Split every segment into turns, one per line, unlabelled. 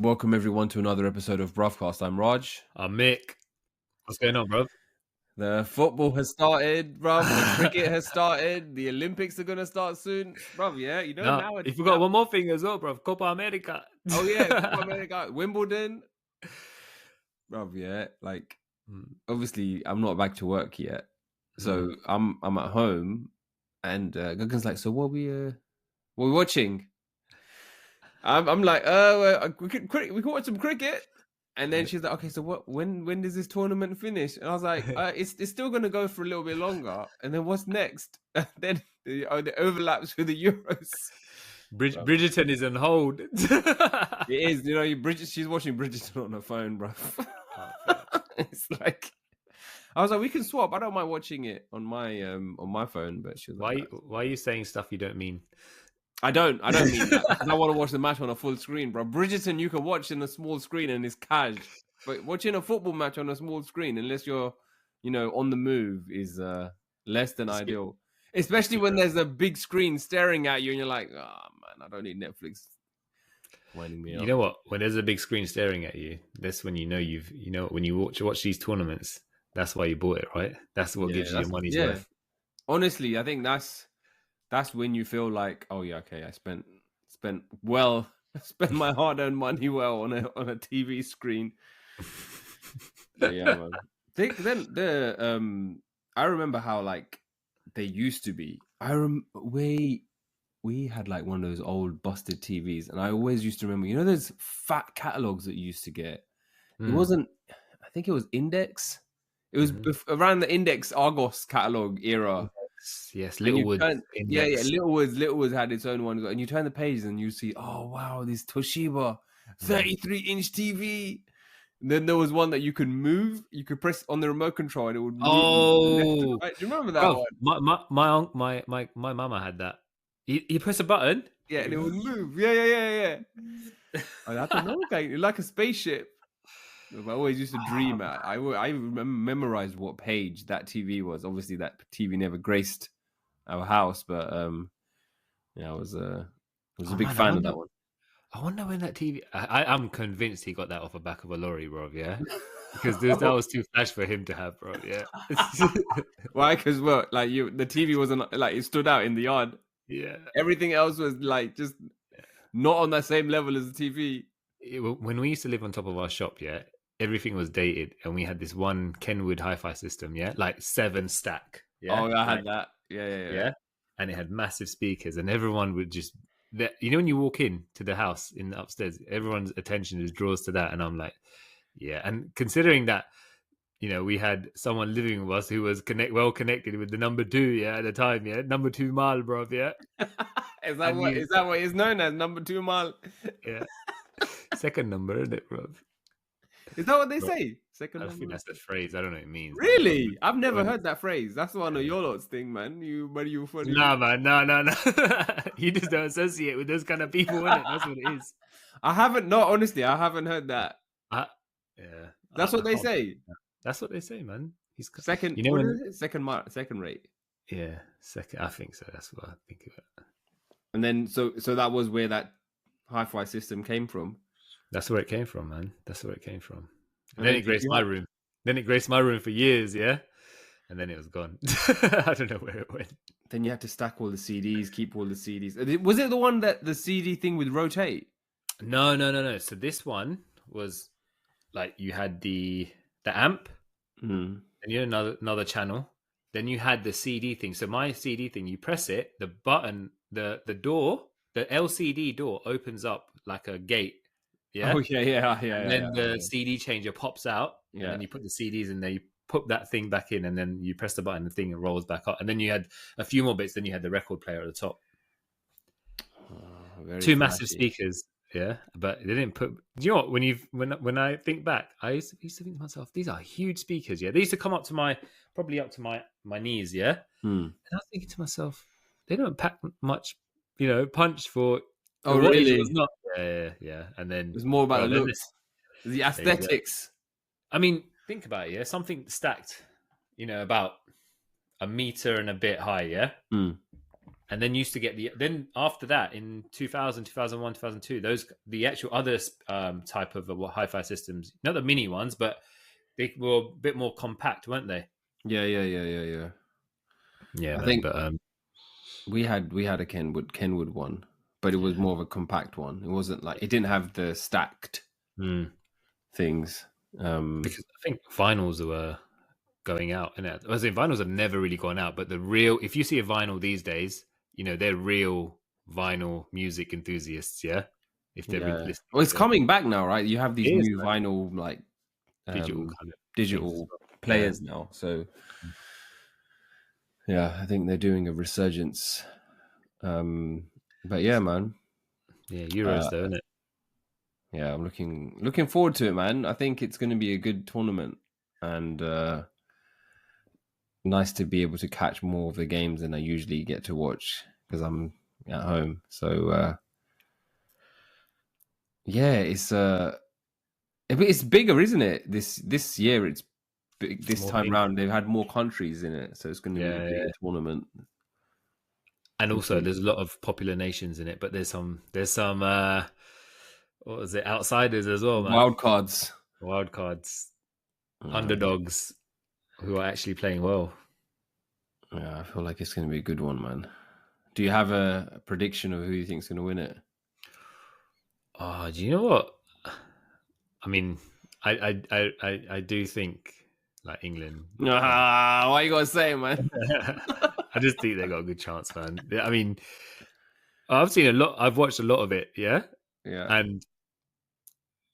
Welcome everyone to another episode of Bruvcast. I'm Raj.
I'm Mick. What's going on, bro?
The football has started, bruv. The cricket has started. The Olympics are gonna start soon, bruv. Yeah, you know
No,
now.
you forgot one more thing as well, bro. Copa America.
Oh yeah, Copa America, Wimbledon, bruv. Yeah, like obviously I'm not back to work yet, so I'm at home, and Gagan's like, so what we watching? I'm like, we can watch some cricket. And then she's like, okay, so what? When does this tournament finish? And I was like, it's still gonna go for a little bit longer. And then what's next? Then the overlaps with the Euros.
Bridgerton is on hold.
It is, she's watching Bridgerton on her phone, bro. It's like, I was like, we can swap. I don't mind watching it on my phone, but she was like,
why are you saying stuff you don't mean?
I don't mean that. I want to watch the match on a full screen, bro. Bridgerton you can watch in a small screen and it's cash. But watching a football match on a small screen, unless you're, on the move, is less than ideal. Especially when there's a big screen staring at you and you're like, oh man, I don't need Netflix winding me up.
You know what? When there's a big screen staring at you, that's when when you watch these tournaments, that's why you bought it, right? That's what gives you your money's worth.
Honestly, I think that's when you feel like, oh yeah, okay, I spent my hard-earned money well on a TV screen. Yeah, man. I remember how like they used to be. We had like one of those old busted TVs, and I always used to remember, those fat catalogs that you used to get. It wasn't. I think it was Index. It was around the Index Argos catalog era.
Yes, Littlewood.
Littlewood had its own one, and you turn the pages and you see, oh wow, this Toshiba 33-inch TV. And then there was one that you could move. You could press on the remote control, and it would move.
Oh,
right. Do you remember that
one? My mama had that. You press a button,
yeah, and it would move. Yeah. Like a spaceship. I always used to dream at. I remember memorized what page that TV was. Obviously, that TV never graced our house, but I was a big fan of that one.
I wonder when that TV. I'm convinced he got that off the back of a lorry, bro. Yeah, because that was too flash for him to have, bro. Yeah.
Why? Because the TV wasn't like it stood out in the yard.
Yeah.
Everything else was like just not on that same level as the TV.
When we used to live on top of our shop, yeah, everything was dated, and we had this one Kenwood hi-fi system, yeah, like 7 stack. Yeah.
Oh, I had that. Yeah.
And it had massive speakers, and everyone would just, when you walk in to the house in the upstairs, everyone's attention is draws to that, and I'm like, yeah. And considering that, we had someone living with us who was well connected with the number 2, yeah, at the time, yeah, number 2 Mal, bro, yeah.
Is that what is known as number 2 Mal?
Yeah. Second number, isn't it, bro?
Is that what they say? Second
number? I think that's the phrase. I don't know what it means.
Really? I've never heard that phrase. That's one of your lot's thing, man. You funny.
Nah, man. No. You just don't associate with those kind of people, innit? That's what it is.
Honestly, I haven't heard that.
Yeah.
That's what they say.
That's what they say, man. He's
second. Second rate.
Yeah, second. I think so. That's what I think of it.
And then, so that was where that hi-fi system came from.
That's where it came from, man. That's where it came from. And then it graced my room. Then it graced my room for years, yeah? And then it was gone. I don't know where it went.
Then you had to stack all the CDs, keep all the CDs. Was it the one that the CD thing would rotate?
No. So this one was like you had the amp, and you had another channel. Then you had the CD thing. So my CD thing, you press it, the button, the door, the LCD door opens up like a gate. Yeah.
Oh yeah.
And then the CD changer pops out. Yeah. And then you put the CDs in there, you put that thing back in, and then you press the button, the thing rolls back up. And then you had a few more bits, then you had the record player at the top. 2 massive speakers. Yeah. But they didn't put, do you know what, when I think back, I used to think to myself, these are huge speakers, yeah. They used to come probably up to my knees, yeah. And I was thinking to myself, they don't pack much, punch for.
Oh, really?
It was not. Yeah. And then
it was more about the looks, the aesthetics.
I mean, think about it. Yeah, something stacked, about a meter and a bit high. Yeah, And then used to get then after that in 2000, 2001, 2002, the actual other type of hi-fi systems, not the mini ones, but they were a bit more compact, weren't they?
Yeah.
Yeah,
I
man.
think
But
we had a Kenwood one, but it was more of a compact one. It wasn't like, it didn't have the stacked things.
Because I think vinyls were going out, and I was saying vinyls have never really gone out. But if you see a vinyl these days, they're real vinyl music enthusiasts. Yeah, if they're listening.
Well, it's coming back now, right? You have these new vinyl like digital players now. So yeah, I think they're doing a resurgence. But yeah, man.
Yeah, Euros though, isn't it?
Yeah, I'm looking forward to it, man. I think it's going to be a good tournament, and nice to be able to catch more of the games than I usually get to watch because I'm at home. So yeah, it's bigger, isn't it? This year it's big. This time round they've had more countries in it, so it's going to be a bigger tournament.
And also, there's a lot of popular nations in it, but there's some what was it, outsiders as well, man.
Wild cards,
underdogs who are actually playing well.
Yeah, I feel like it's going to be a good one, man. Do you have a prediction of who you think is going to win it?
Oh, do you know what? I mean, I do think like England.
Why you gotta say it, man?
I just think they got a good chance, man. I mean, I've seen a lot. I've watched a lot of it. Yeah. And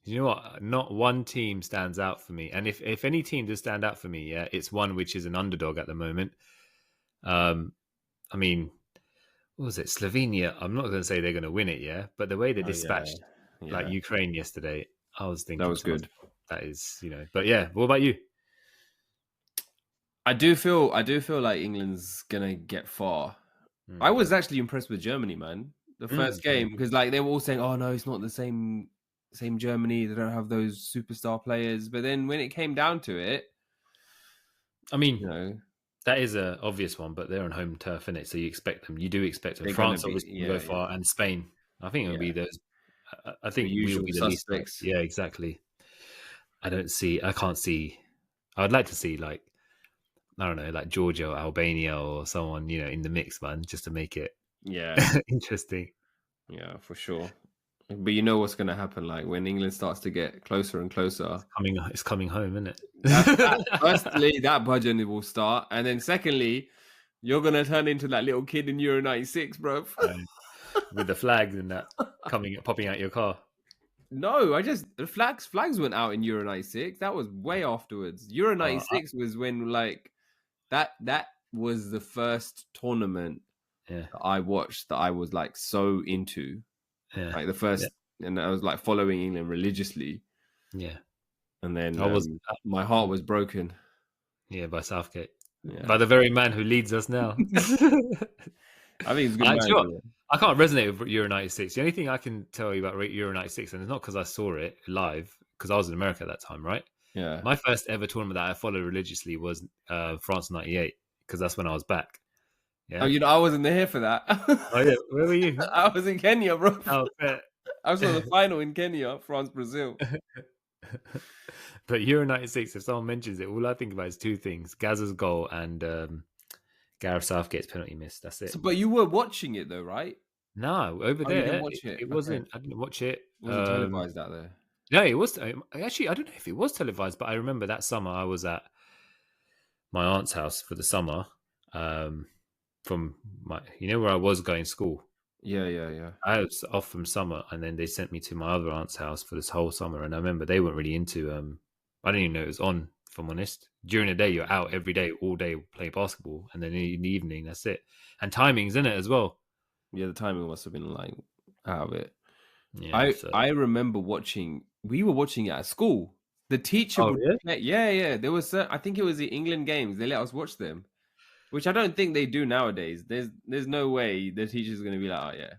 you know what? Not one team stands out for me. And if any team does stand out for me, yeah, it's one which is an underdog at the moment. I mean, what was it? Slovenia. I'm not going to say they're going to win it, yeah, but the way they dispatched like Ukraine yesterday, I was thinking
that was good.
That is, But yeah, what about you?
I do feel like England's gonna get far. I was actually impressed with Germany, man. The first game, because like they were all saying, "Oh no, it's not the same Germany. They don't have those superstar players." But then when it came down to it,
I mean, that is an obvious one, but they're on home turf, innit? So you expect them. You do expect them. France obviously will go far, and Spain. I think it'll be those. I think we will be the least. Yeah, exactly. I can't see. I would like to see like, I don't know, like Georgia or Albania or someone, in the mix, man, just to make it interesting.
Yeah, for sure. But you know what's going to happen, like when England starts to get closer and closer.
It's coming home, isn't it?
Firstly, that budget will start. And then secondly, you're going to turn into that little kid in Euro 96, bro.
With the flags and that popping out your car.
No, the flags went out in Euro 96. That was way afterwards. Euro 96 was when like that was the first tournament that I watched that I was like so into. Yeah. Like the first, and I was like following England religiously. Yeah. And then my heart was broken.
Yeah, by Southgate. Yeah. By the very man who leads us now.
I think he's a good man.
I can't resonate with Euro 96. The only thing I can tell you about Euro 96, and it's not because I saw it live, because I was in America at that time, right?
Yeah.
My first ever tournament that I followed religiously was France 98, because that's when I was back.
Yeah. Oh, I wasn't here for that.
Oh, yeah. Where were you?
I was in Kenya, bro.
Oh, fair.
I was on the final in Kenya, France-Brazil.
But Euro 96, if someone mentions it, all I think about is two things: Gazza's goal and Gareth Southgate's penalty miss. That's it.
But you were watching it though, right?
No, over there. You didn't watch it? It wasn't. I didn't watch it.
Was it televised out there?
No, it was. Actually, I don't know if it was televised, but I remember that summer I was at my aunt's house for the summer. From where I was going to school.
Yeah.
I was off from summer, and then they sent me to my other aunt's house for this whole summer. And I remember they weren't really into. I didn't even know it was on. If I'm honest, during the day you're out every day, all day playing basketball, and then in the evening that's it. And timing's in it as well.
Yeah, the timing must have been like out of it. Yeah, I remember watching. We were watching it at school. The teacher would. Yeah. There was. I think it was the England games. They let us watch them. Which I don't think they do nowadays. There's no way the teacher's going to be like, oh, yeah.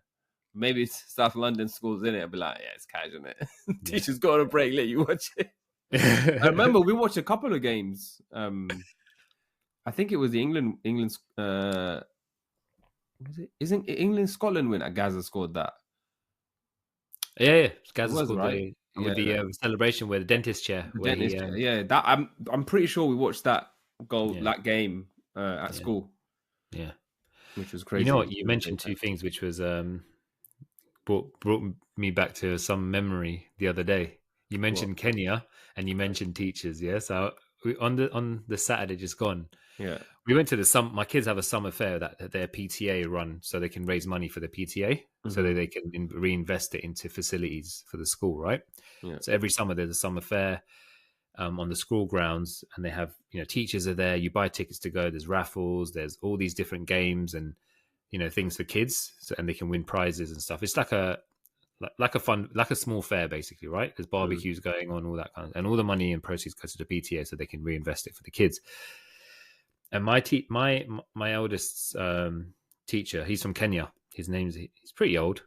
Maybe it's South London schools, in it. I'll be like, yeah, it's cash, isn't it? Teacher's got on a break, let you watch it. I remember we watched a couple of games. I think it was the England's Was it? Isn't England Scotland win? Gaza scored that.
Yeah.
It
Gaza
was
scored
right.
with the celebration where the dentist chair,
The
where he,
dentist. Yeah, that I'm pretty sure we watched that goal,
yeah,
that game at
yeah,
school,
yeah.
which was
You know
crazy.
what? You mentioned two things, which was brought me back to some memory the other day. You
What?
mentioned Kenya and you mentioned teachers. Yeah, so on the Saturday just gone,
Yeah.
we went to the my kids have a summer fair that their PTA run, so they can raise money for the PTA, so that they can reinvest it into facilities for the school, right?
Yeah.
So every summer there's a summer fair on the school grounds, and they have, teachers are there. You buy tickets to go. There's raffles. There's all these different games and things for kids, and they can win prizes and stuff. It's like a fun, like a small fair basically, right? There's barbecues going on, all that kind of, and all the money and proceeds go to the PTA so they can reinvest it for the kids. And my eldest teacher, he's from Kenya. He's pretty old,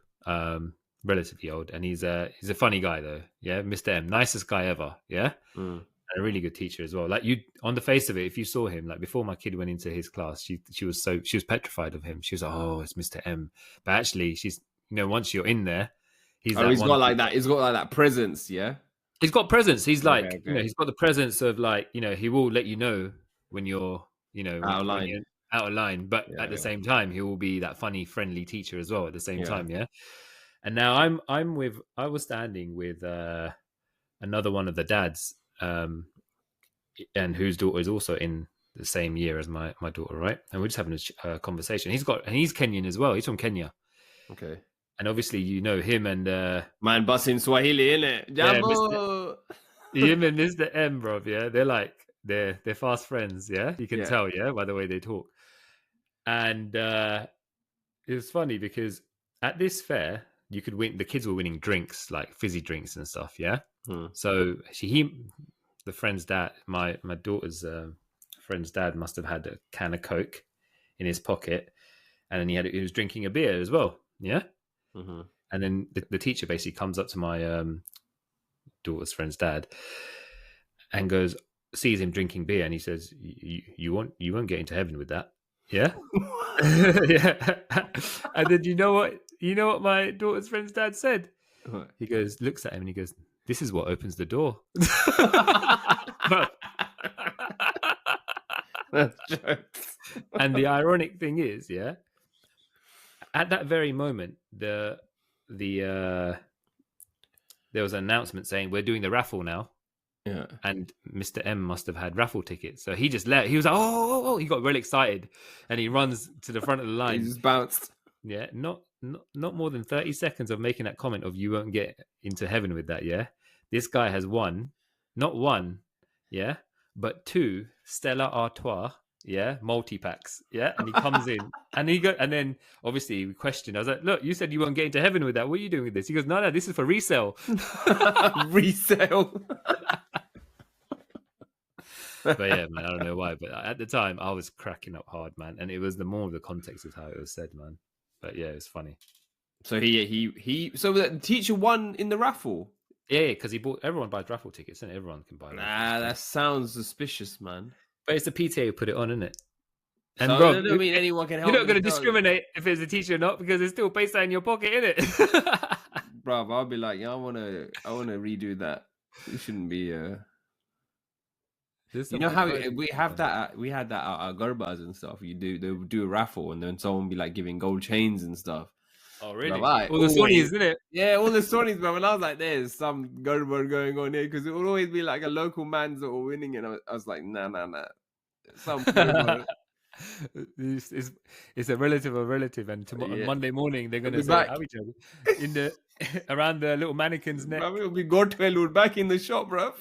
relatively old, and he's a funny guy though. Yeah, Mr. M, nicest guy ever. Yeah, and a really good teacher as well. Like, you, on the face of it, if you saw him, like before my kid went into his class, she was petrified of him. She was like, oh, it's Mr. M, but actually, she's, once you're in there, he's that
he's
one.
got like that. He's got like that presence. Yeah.
He's got presence. He's like,
Okay.
he's got the presence of, like, he will let you know when you're,
Out of line.
when you're out of line, but at the same time, he will be that funny, friendly teacher as well at the same time. Yeah. And now I was standing with another one of the dads, and whose daughter is also in the same year as my daughter, right? And we're just having a conversation. He's Kenyan as well. He's from Kenya.
Okay.
And obviously, him and
man, busting Swahili, innit? Jambo.
Yeah, him and Mr. M, bro. Yeah, they're fast friends. Yeah, you can tell. Yeah, by the way they talk. And it was funny because at this fair, you could win. The kids were winning drinks, like fizzy drinks and stuff. Yeah. So the friend's dad, my daughter's friend's dad, must have had a can of Coke in his pocket, and then he was drinking a beer as well. Yeah. And then the teacher basically comes up to my daughter's friend's dad and sees him drinking beer, and he says, you won't get into heaven with that. Yeah. Yeah. And then you know what my daughter's friend's dad said? What? He looks at him and he goes, this is what opens the door. That's jokes. And the ironic thing is, yeah, at that very moment, there was an announcement saying we're doing the raffle now. Yeah. And Mr. M must have had raffle tickets. So he just he was like, oh, he got really excited, and he runs to the front of the line.
He just bounced.
Yeah. Not more than 30 seconds of making that comment of you won't get into heaven with that. Yeah. This guy has won, not one, yeah, but 2 Stella Artois, yeah, multi-packs, yeah, and he comes in and and then obviously we questioned. I was like, look, you said you won't get into heaven with that. What are you doing with this? He goes, no, this is for resale.
Resale.
But yeah, man, I don't know why, but at the time I was cracking up hard, man, and it was the more of the context of how it was said, man. But yeah, it was funny.
So so the teacher won in the raffle.
Yeah, because everyone buys raffle tickets, and everyone can buy.
That sounds suspicious, man.
But it's the PTA who put it on, isn't it?
And so bro, I don't mean anyone can help.
You're not going to discriminate if it's a teacher or not, because it's still paid in your pocket, isn't it?
Bro, I'll be like, yeah, I want to redo that. It shouldn't be. You know how we had that at our Garbas and stuff. They would do a raffle, and then someone would be like giving gold chains and stuff.
Oh, really?
Like,
all the Sonys, isn't it?
Yeah, all the Sonys, bro. And I was like, there's some Garba going on here, because it would always be like a local man's that were winning, and I was like, nah. Some
it's a relative, and on Monday morning they're going to say how each other in the around the little mannequin's neck.
Bro, it'll be Godfellow back in the shop, bro.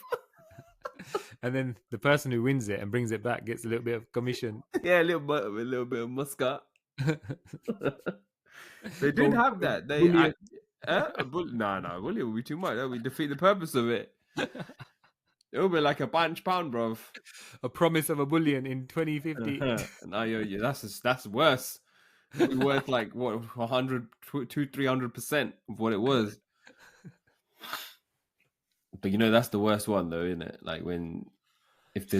And then the person who wins it and brings it back gets a little bit of commission.
Yeah, a little bit of muscat. They did have that. No, bully will be too much. That would defeat the purpose of it. It will be like a £1, bro.
A promise of a bullion in 2050.
No, that's worse. It'll be worth like what, 100, 200-300% of what it was. But that's the worst one though, isn't it? Like if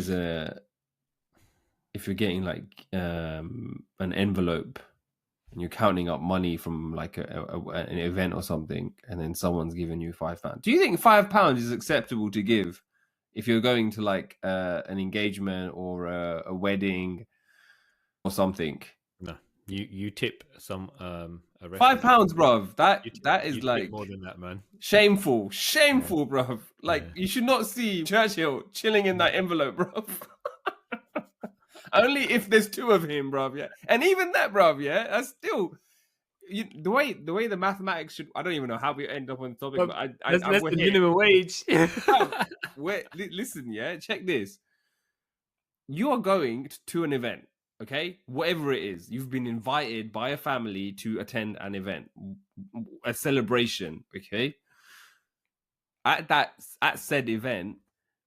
you're getting like an envelope and you're counting up money from like an event or something, and then someone's giving you £5. Do you think £5 is acceptable to give if you're going to like an engagement or a wedding or something?
No, you tip some a
£5, bruv. That is
you
like
tip more than that, man.
Shameful, bruv. Like you should not see Churchill chilling in that envelope, bruv. Only if there's two of him, bruv. Yeah, and even that, bruv. Yeah, that's still the way the mathematics should. I don't even know how we end up on the topic, but
that's less than minimum wage.
Listen, yeah, check this. You are going to an event, okay? Whatever it is, you've been invited by a family to attend an event, a celebration, okay? At said event,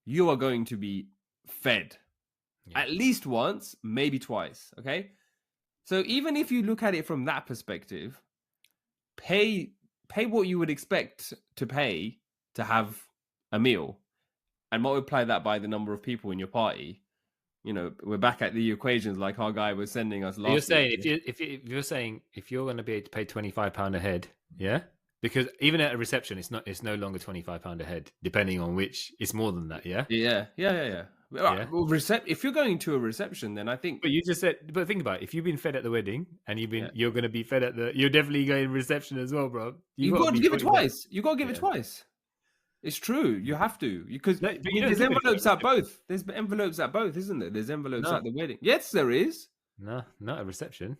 you are going to be fed at least once, maybe twice, okay? So even if you look at it from that perspective, pay what you would expect to pay to have a meal and multiply that by the number of people in your party. You know, we're back at the equations like our guy was sending us last
You're saying if you're saying if you're going to be able to pay £25 a head, yeah? Because even at a reception, it's no longer £25 a head, depending on which. It's more than that, yeah.
Yeah. Well, if you're going to a reception, then I think.
But you just said. But think about it. If you've been fed at the wedding and you're going to be fed at the. You're definitely going reception as well, bro.
You got to give it twice. You got to give it twice. It's true. You have to because there's envelopes at both. There's envelopes at both, isn't there? There's envelopes at the wedding. Yes, there is.
No, not a reception.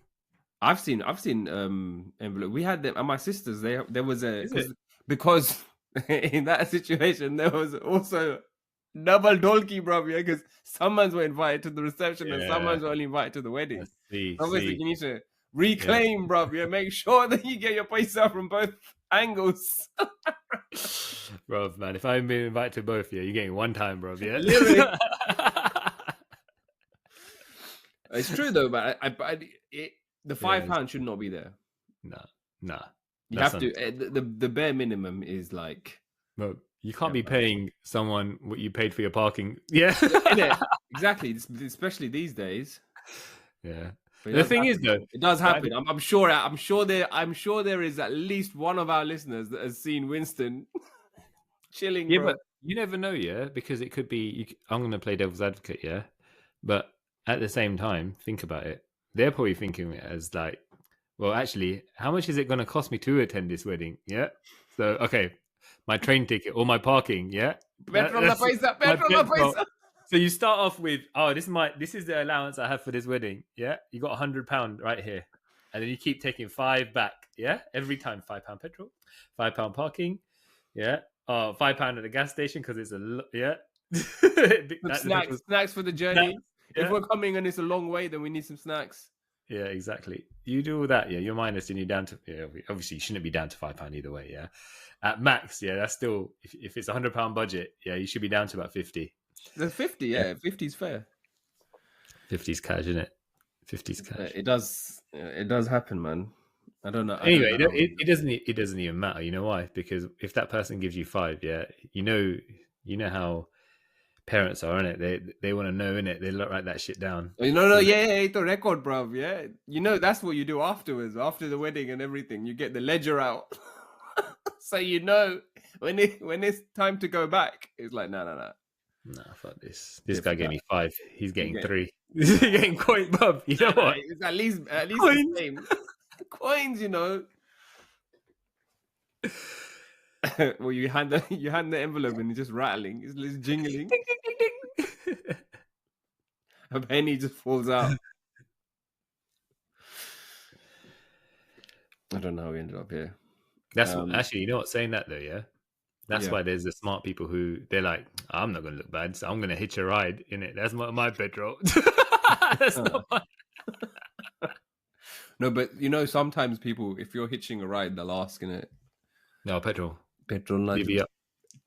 I've seen envelope. We had them, and my sisters. There was because in that situation there was also double dolky, bro. Yeah, because some ones were invited to the reception and some ones were only invited to the wedding. Obviously, you need to reclaim, bro. Yeah, make sure that you get your paisa from both angles.
Bro, man, if I'm being invited to both, you're getting one time, bro. Yeah,
it's true though, but the £5 should not be there.
Nah.
You have to. The bare minimum is like.
Bro, you can't be paying someone what you paid for your parking. Yeah,
exactly. Especially these days.
Yeah. The thing is, though,
it does happen. I'm sure there is at least one of our listeners that has seen Winston chilling.
Yeah,
bro.
but you never know, yeah, because it could be. I'm going to play devil's advocate, yeah, but at the same time, think about it. They're probably thinking it as like, well, actually, how much is it going to cost me to attend this wedding? Yeah, so okay, my train ticket or my parking, yeah,
petrol la paisa.
So you start off with, this is the allowance I have for this wedding. Yeah, you got £100 right here, and then you keep taking £5 back. Yeah, every time £5 petrol, £5 parking. Yeah, £5 at the gas station because it's
snacks for the journey. If we're coming and it's a long way, then we need some snacks.
Yeah, exactly. You do all that, yeah. You're minus and you're down to. Yeah, obviously, you shouldn't be down to £5 either way. Yeah, at max, yeah, that's still if it's £100 budget, yeah, you should be down to about 50.
The 50, yeah, 50's fair.
50's cash, isn't it? 50's cash.
It does happen, man. I don't know.
Anyway, it doesn't even matter. You know why? Because if that person gives you 5, yeah, you know how parents are, innit? They want to know, innit? They write that shit down.
No, it's a record, bro. Yeah, you know that's what you do afterwards, after the wedding and everything. You get the ledger out, so you know when it's time to go back. It's like no.
Nah, fuck this. This guy gave me 5. He's getting 3. He's getting coin, bub. You know what?
It's at least coins. The same. Coins, you know. Well, you hand the envelope and it's just rattling. It's just jingling.
Ding, ding, ding, ding.
A penny just falls out. I don't know how we ended up here.
That's actually, you know what? Saying that though, yeah. That's why there's the smart people who they're like, I'm not going to look bad, so I'm going to hitch a ride in it. That's my petrol. That's not my...
No, but you know, sometimes people, if you're hitching a ride, they'll ask in it.
No, petrol.
Petrol na de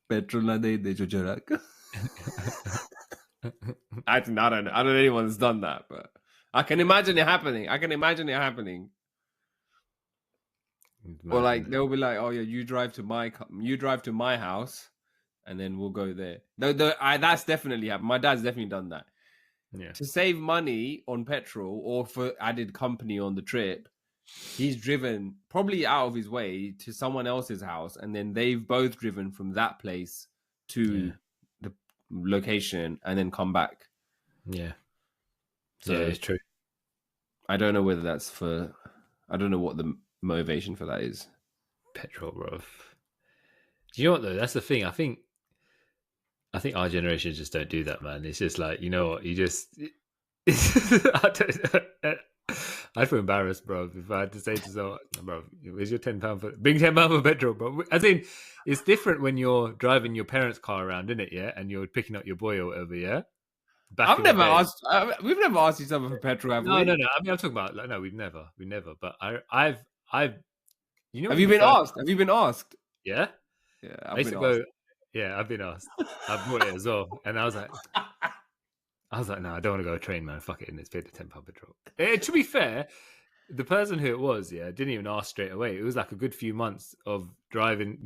jojarak. I don't know anyone's done that, but I can imagine it happening. Or like they'll be like, "Oh yeah, you drive to my house, and then we'll go there." That's definitely happened. My dad's definitely done that.
Yeah.
To save money on petrol or for added company on the trip, he's driven probably out of his way to someone else's house, and then they've both driven from that place to the location and then come back.
Yeah.
So
yeah, it's true.
I don't know whether that's I don't know what the motivation for that is.
Petrol, bro. Do you know what though? That's the thing. I think our generation just don't do that, man. It's just like, you know what? You just I feel embarrassed, bro, if I had to say to someone, bro, where's your £10 for bring £10 for petrol, bro? As in, it's different when you're driving your parents' car around, isn't it? Yeah, and you're picking up your boy or whatever. Yeah.
I've never asked. We've never asked each other for petrol, have we?
No. I mean, I'm talking about like, no, we've never. But I've, you know,
have you been asked? Have you been asked?
Yeah.
Yeah,
I've been asked. I bought it as well, and I was like, no, I don't want to go a train, man. Fuck it, and it's paid the £10 petrol. To be fair, the person who it was, didn't even ask straight away. It was like a good few months of driving,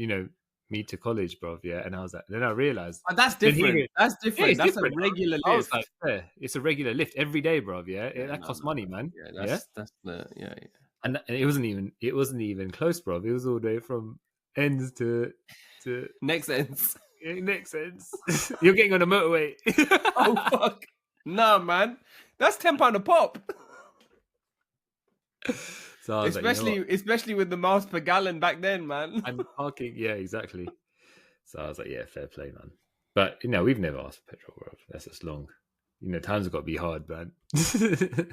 me to college, bro. Yeah, and I was like, then I realized
that's different. That's different.
Yeah,
that's
different,
a regular
bro.
lift.
I was like, it's a regular lift every day, bro. Yeah, that costs money, man.
Yeah, that's the
And it wasn't even close, bro. It was all the way from ends to
next ends.
Next ends. You're getting on a motorway.
Oh fuck! No, man, that's £10 a pop. So especially with the miles per gallon back then, man.
And parking, yeah, exactly. So I was like, yeah, fair play, man. But we've never asked for petrol, bro. That's just long. Times have got to be hard, man.
Yeah.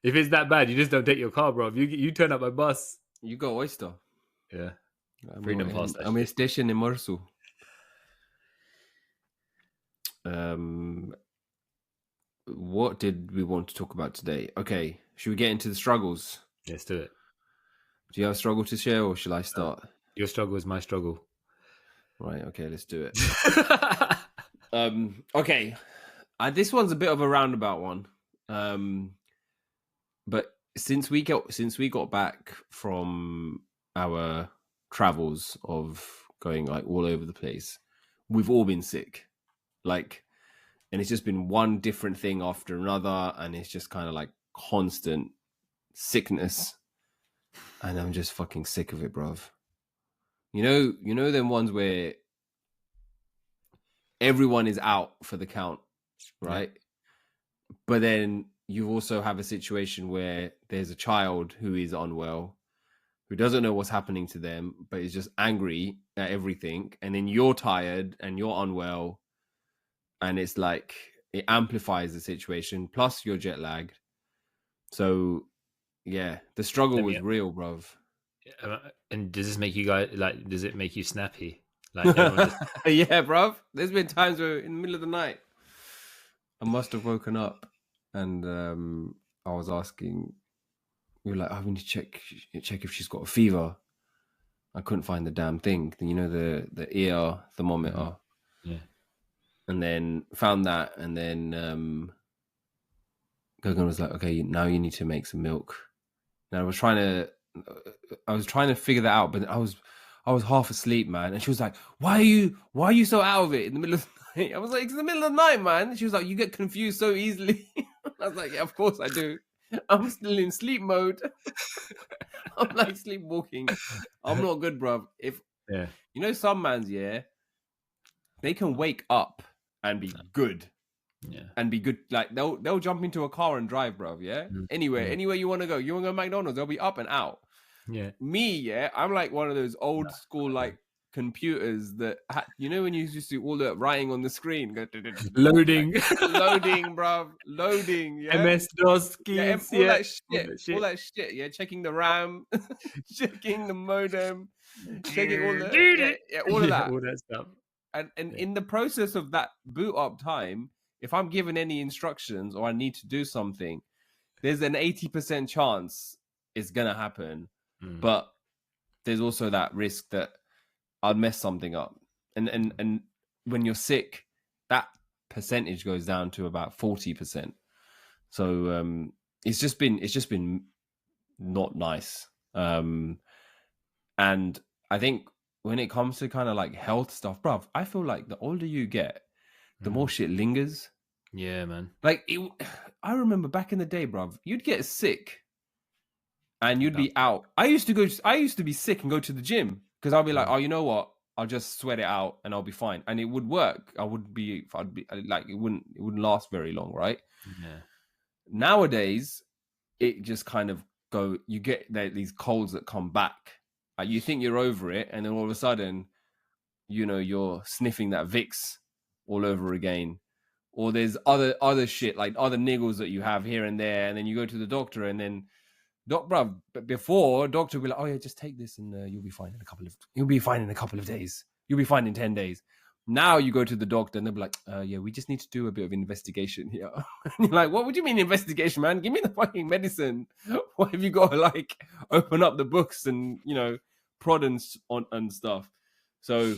If it's that bad, you just don't take your car, bro. You turn up by bus.
You go Oyster.
Yeah.
Freedom Pass. I'm a station in Morsu. What did we want to talk about today? Okay, should we get into the struggles?
Let's do it.
Do you have a struggle to share, or shall I start?
Your struggle is my struggle.
Right. Okay, let's do it. Okay, this one's a bit of a roundabout one. But since we got back from our travels of going like all over the place, we've all been sick, and it's just been one different thing after another, and it's just kind of like constant sickness, and I'm just fucking sick of it, bruv. You know them ones where everyone is out for the count, right? Yeah. But then you also have a situation where there's a child who is unwell, who doesn't know what's happening to them, but is just angry at everything. And then you're tired and you're unwell. And it's like, it amplifies the situation. Plus you're jet lagged. So yeah, the struggle was real, bruv.
And does this make you guys, does it make you snappy?
Yeah, bruv. There's been times where in the middle of the night, I must have woken up and I was asking, we were like, we need to check if she's got a fever. I couldn't find the damn thing. The ear thermometer.
Yeah.
And then found that, and then Gagan was like, okay, now you need to make some milk. And I was trying to figure that out, but I was half asleep, man. And she was like, why are you so out of it in the middle of the night? I was like, it's in the middle of the night, man. And she was like, you get confused so easily. I was like, yeah, of course I do. I'm still in sleep mode. I'm like sleepwalking. I'm not good, bruv. Some mans, they can wake up and be good.
Yeah.
And be good. Like they'll jump into a car and drive, bruv. Yeah. Anywhere you want to go. You want to go to McDonald's, they'll be up and out.
Yeah.
Me, I'm like one of those old school like computers that when you used to do all the writing on the screen,
loading,
bruv, loading,
MS-DOS keys,
all that shit, checking the RAM, checking the modem, checking all of that,
all that stuff.
And in the process of that boot up time, if I'm given any instructions or I need to do something, there's an 80% chance it's gonna happen. But there's also that risk that I'll mess something up. And when you're sick, that percentage goes down to about 40%. So it's just been not nice. And I think when it comes to kind of like health stuff, bruv, I feel like the older you get, the more shit lingers.
Yeah, man.
I remember back in the day, bruv, you'd get sick and you'd be out. I used to be sick and go to the gym because I'll be like, oh, you know what? I'll just sweat it out and I'll be fine. And it would work. I'd be like, it wouldn't last very long, right?
Yeah.
Nowadays, it just kind of you get these colds that come back. Like you think you're over it, and then all of a sudden, you're sniffing that Vicks all over again. Or there's other shit, like other niggles that you have here and there, and then you go to the doctor, and then before doctor will be like, oh yeah, just take this and you'll be fine in a couple of days. You'll be fine in 10 days. Now you go to the doctor and they'll be like, yeah, we just need to do a bit of investigation here. And you're like, what would you mean investigation, man? Give me the fucking medicine. What have you got to like open up the books and, prod and stuff? So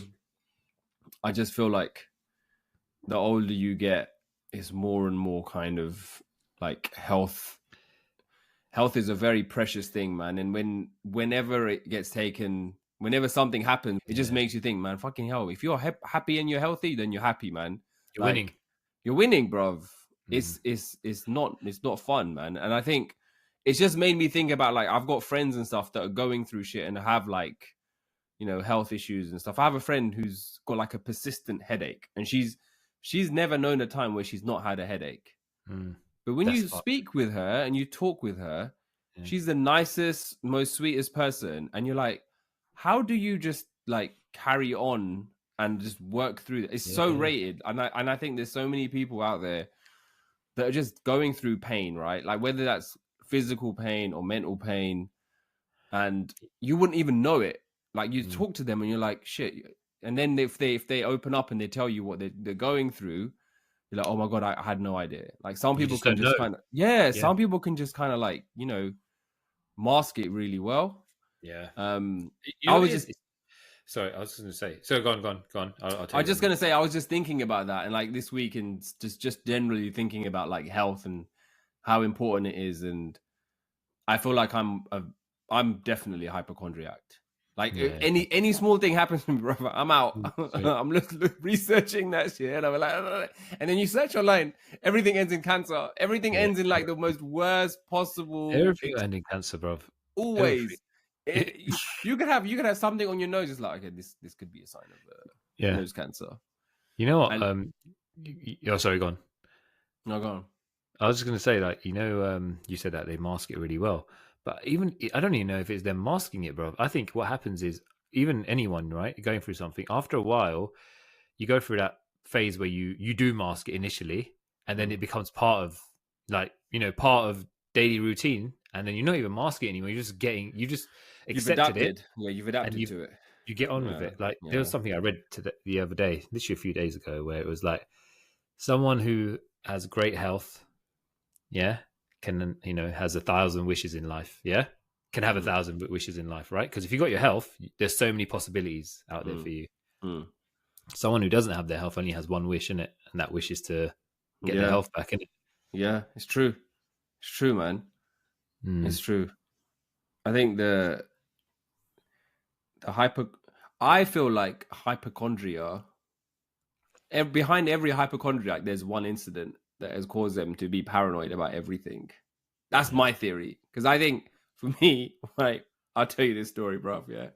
I just feel like the older you get, it's more and more kind of like health is a very precious thing, man. And whenever it gets taken, whenever something happens, it just makes you think, man, fucking hell, if you're happy and you're healthy, then you're happy, man. You're winning, bruv. It's not fun, man. And I think it's just made me think about, like, I've got friends and stuff that are going through shit and have like, health issues and stuff. I have a friend who's got like a persistent headache, and she's never known a time where she's not had a headache. But when you speak with her and you talk with her, she's the nicest, most sweetest person. And you're like, how do you just like carry on and just work through it? It's so rated. And I think there's so many people out there that are just going through pain, right? Like whether that's physical pain or mental pain, and you wouldn't even know it. Like you talk to them and you're like, shit. And then if they open up and they tell you what they're going through, you're like, oh my God, I had no idea. Like some people can just kind of, some people can just kind of like, mask it really well.
Yeah.
Sorry,
I was just going to say. So go on. I'll
I was just going to say, I was just thinking about that, and like this week, and just generally thinking about like health and how important it is. And I feel like I'm definitely a hypochondriac. Like any small thing happens to me, brother, I'm out. I'm researching that shit, and I'm like, and then you search online, everything ends in cancer. Everything ends in like the most worst possible.
Everything ends in cancer, bro.
Always. You could have something on your nose. It's like, okay, this could be a sign of nose cancer.
You know what? Sorry, go on.
No, go on.
I was just going to say, like, you said that they mask it really well. But I don't even know if it's them masking it, bro. I think what happens is, even anyone, right, going through something, after a while, you go through that phase where you do mask it initially, and then it becomes part of, like, part of daily routine, and then you're not even masking it anymore. You just accepted it.
Yeah, you've adapted to it.
You get on with it. Like, there was something I read the other day, literally a few days ago, where it was like, someone who has great health, can, has 1,000 wishes in life, can have 1,000 wishes in life, right? Because if you got your health, there's so many possibilities out there for you. Someone who doesn't have their health only has one wish in it, and that wish is to get their health back in it.
Yeah, it's true, man. It's true. I think I feel like hypochondria, behind every hypochondriac, there's one incident that has caused them to be paranoid about everything. That's my theory. Because I think, for me, right, I'll tell you this story, bruv, yeah.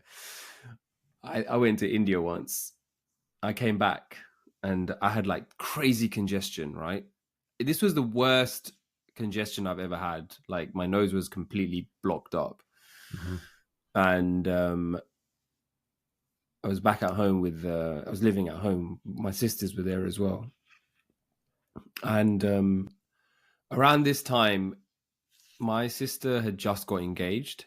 I went to India once. I came back and I had like crazy congestion, right? This was the worst congestion I've ever had. Like my nose was completely blocked up. And I was back at home I was living at home. My sisters were there as well. And around this time, my sister had just got engaged,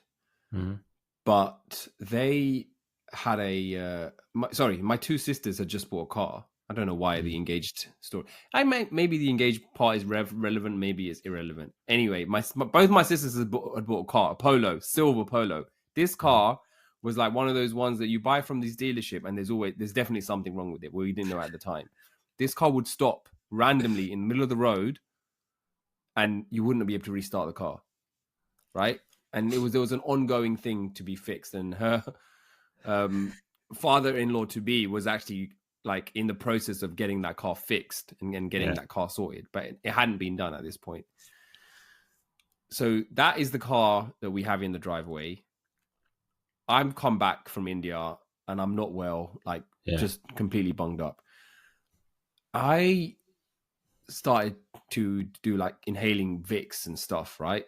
but they had my two sisters had just bought a car. I don't know why the engaged story. Maybe the engaged part is relevant, maybe it's irrelevant. Anyway, both my sisters had bought a car, a Polo, silver Polo. This car was like one of those ones that you buy from this dealership, and there's definitely something wrong with it. Well, we didn't know at the time. This car would stop randomly in the middle of the road, and you wouldn't be able to restart the car, right? And there was an ongoing thing to be fixed, and her father-in-law to be was actually like in the process of getting that car fixed and getting that car sorted, but it hadn't been done at this point. So that is the car that we have in the driveway. I'm come back from India and I'm not well, like just completely bunged up. I started to do like inhaling Vicks and stuff, right?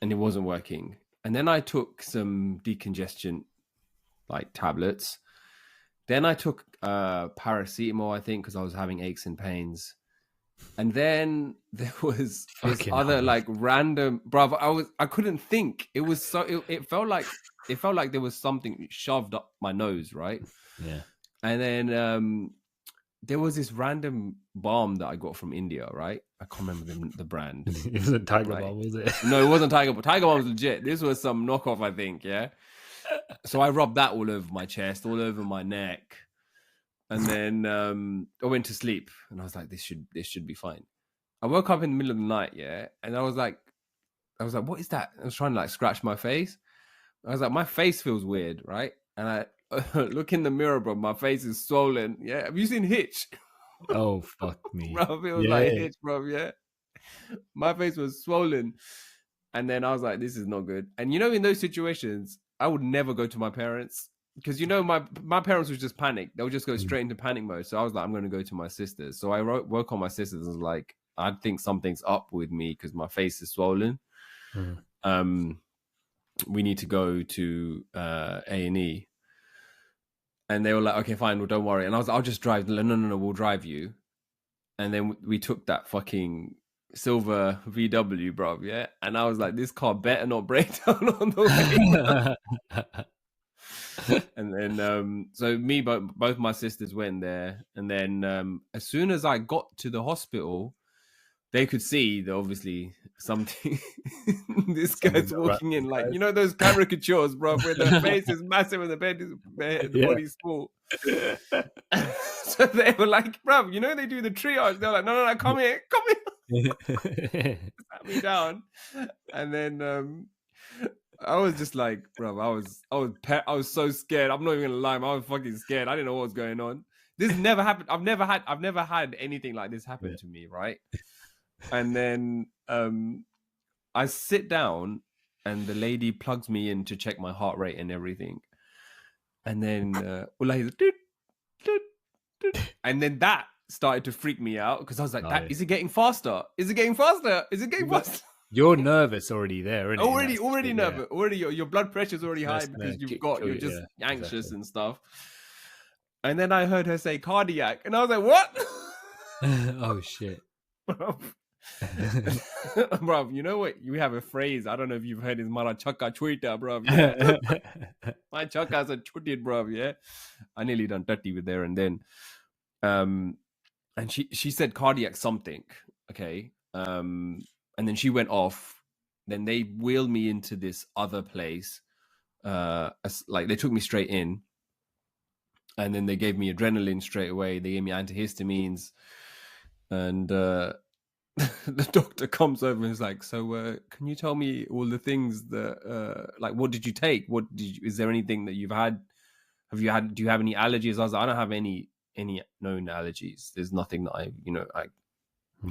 And it wasn't working. And then I took some decongestion like tablets. Then I took paracetamol, I think, because I was having aches and pains. And then there was this other like random, bruv. I couldn't think. It was so. It felt like there was something shoved up my nose, right?
Yeah.
And then there was this random balm that I got from India, right? I can't remember the brand.
It wasn't Tiger Balm, was it?
No, it wasn't Tiger Balm. Tiger Balm was legit. This was some knockoff, I think. Yeah. So I rubbed that all over my chest, all over my neck. And then I went to sleep and I was like, this should be fine. I woke up in the middle of the night, yeah, and I was like, what is that? I was trying to like scratch my face. I was like, my face feels weird, right? And I look in the mirror, bro. My face is swollen. Yeah, have you seen Hitch?
Oh fuck me,
bro! It was like Hitch, bro. Yeah, my face was swollen, and then I was like, this is not good. And you know, in those situations, I would never go to my parents. Because, you know, my parents would just panic. They would just go straight into panic mode. So I was like, I'm going to go to my sisters. So I woke on my sisters and was like, I think something's up with me because my face is swollen. We need to go to A&E. And they were like, okay, fine, well, don't worry. And I was like, I'll just drive. Like, no, we'll drive you. And then we took that fucking silver VW, bro, yeah? And I was like, this car better not break down on the way. And then so me, both my sisters went there, and then as soon as I got to the hospital, they could see that obviously something this guy's walking in like, you know, those caricatures, bro, where the face is massive and the body's small. So they were like, bro, you know, they do the triage. They're like, no, come here. Sat me down. And then I was just like, bro, I was so scared. I'm not even gonna lie, I was fucking scared. I didn't know what was going on. This never happened. I've never had anything like this happen to me, right? And then I sit down, and the lady plugs me in to check my heart rate and everything. And then and then that started to freak me out because I was like, is it getting faster? Is it getting faster?
You're nervous already there, isn't
it? Already nervous. Yeah. Already your blood pressure's already high because you're just anxious and stuff. And then I heard her say cardiac, and I was like, what?
Oh shit.
Bro, you know what? We have a phrase. I don't know if you've heard, is mara chakka chuita, bro. Yeah. My chakkas are chuted, bro. Yeah. I nearly done 30 with there and then. And she said cardiac something. Okay. And then she went off. Then they wheeled me into this other place. Like they took me straight in. And then they gave me adrenaline straight away. They gave me antihistamines. And the doctor comes over and is like, so can you tell me all the things that, like, what did you take? Is there anything that you've had? Do you have any allergies? I was like, I don't have any known allergies. There's nothing that I'm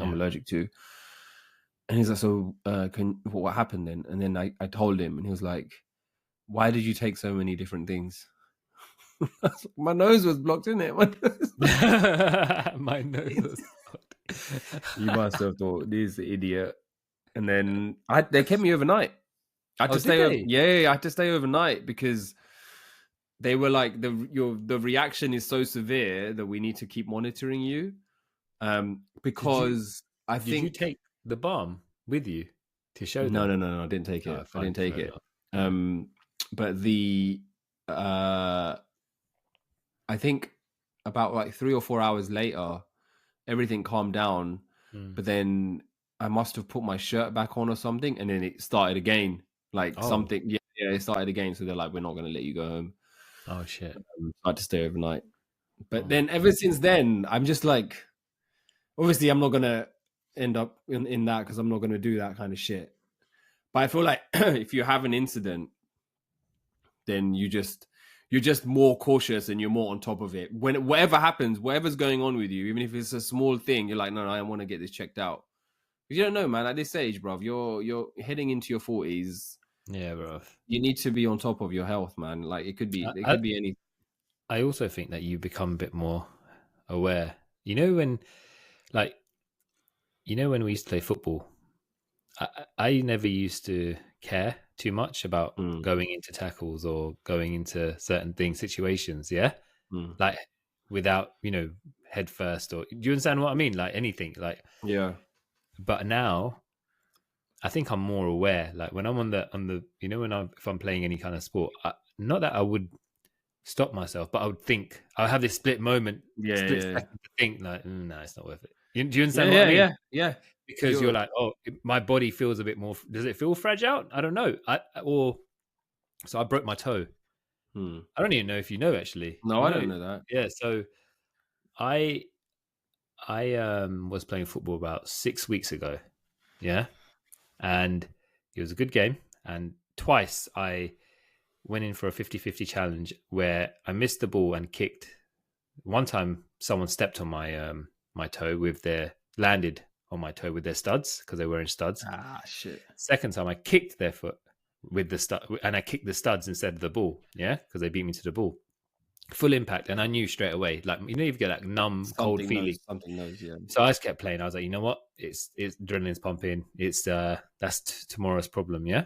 allergic to. And he's like, so what happened then? And then I told him, and he was like, why did you take so many different things? My nose was blocked, in it. My nose was blocked. You must have thought, this idiot. And then they kept me overnight. I had to stay. I had to stay overnight because they were like, the reaction is so severe that we need to keep monitoring you. Because I think.
Did you take the balm with you to show them?
No, I didn't take it. I didn't take it. But I think about like 3 or 4 hours later, everything calmed down. But then I must have put my shirt back on or something, and then it started again. Something, yeah, it started again. So they're like, we're not going to let you go home.
Oh shit!
I had to stay overnight. But then ever since then, I'm just like, obviously, I'm not going to end up in that because I'm not going to do that kind of shit. But I feel like if you have an incident, then you're just more cautious and you're more on top of it. When whatever happens, whatever's going on with you, even if it's a small thing, you're like, no, I want to get this checked out. You don't know, man. At this age, bro, you're heading into your 40s.
Yeah, bro.
You need to be on top of your health, man. Like it could be any.
I also think that you become a bit more aware. You know when when we used to play football, I never used to care too much about going into tackles or going into certain situations. Yeah, like without head first, or do you understand what I mean? Like anything, like
yeah.
But now, I think I'm more aware. Like when I'm on the if I'm playing any kind of sport, not that I would stop myself, but I would think I'll have this split second to think like, no, it's not worth it. Do you understand what I mean?
Yeah.
Because you're like, oh, my body feels a bit more. Does it feel fragile? I don't know. So I broke my toe. I don't even know if you know actually.
No, I don't know that.
Yeah, so I was playing football about 6 weeks ago. Yeah, and it was a good game. And twice I went in for a 50-50 challenge where I missed the ball and kicked. One time someone stepped on my my toe landed on my toe with their studs because they were wearing studs.
Ah, shit.
Second time I kicked their foot with the stud, and I kicked the studs instead of the ball. Yeah, because they beat me to the ball. Full impact, and I knew straight away. Like you get that numb, cold feeling.
Something knows, yeah.
So I just kept playing. I was like, you know what? It's adrenaline's pumping. It's that's tomorrow's problem. Yeah.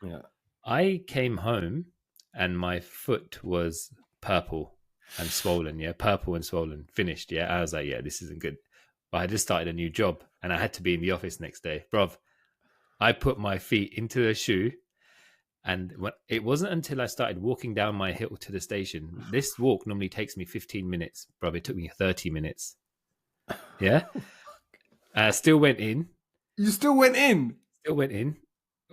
Yeah.
I came home and my foot was purple and swollen. Yeah, purple and swollen. Finished. Yeah, I was like, yeah, this isn't good. But I just started a new job, and I had to be in the office next day, bruv. I put my feet into a shoe. And it wasn't until I started walking down my hill to the station. This walk normally takes me 15 minutes, bro. It took me 30 minutes. Yeah. Still went in.
You still went in?
Still went in.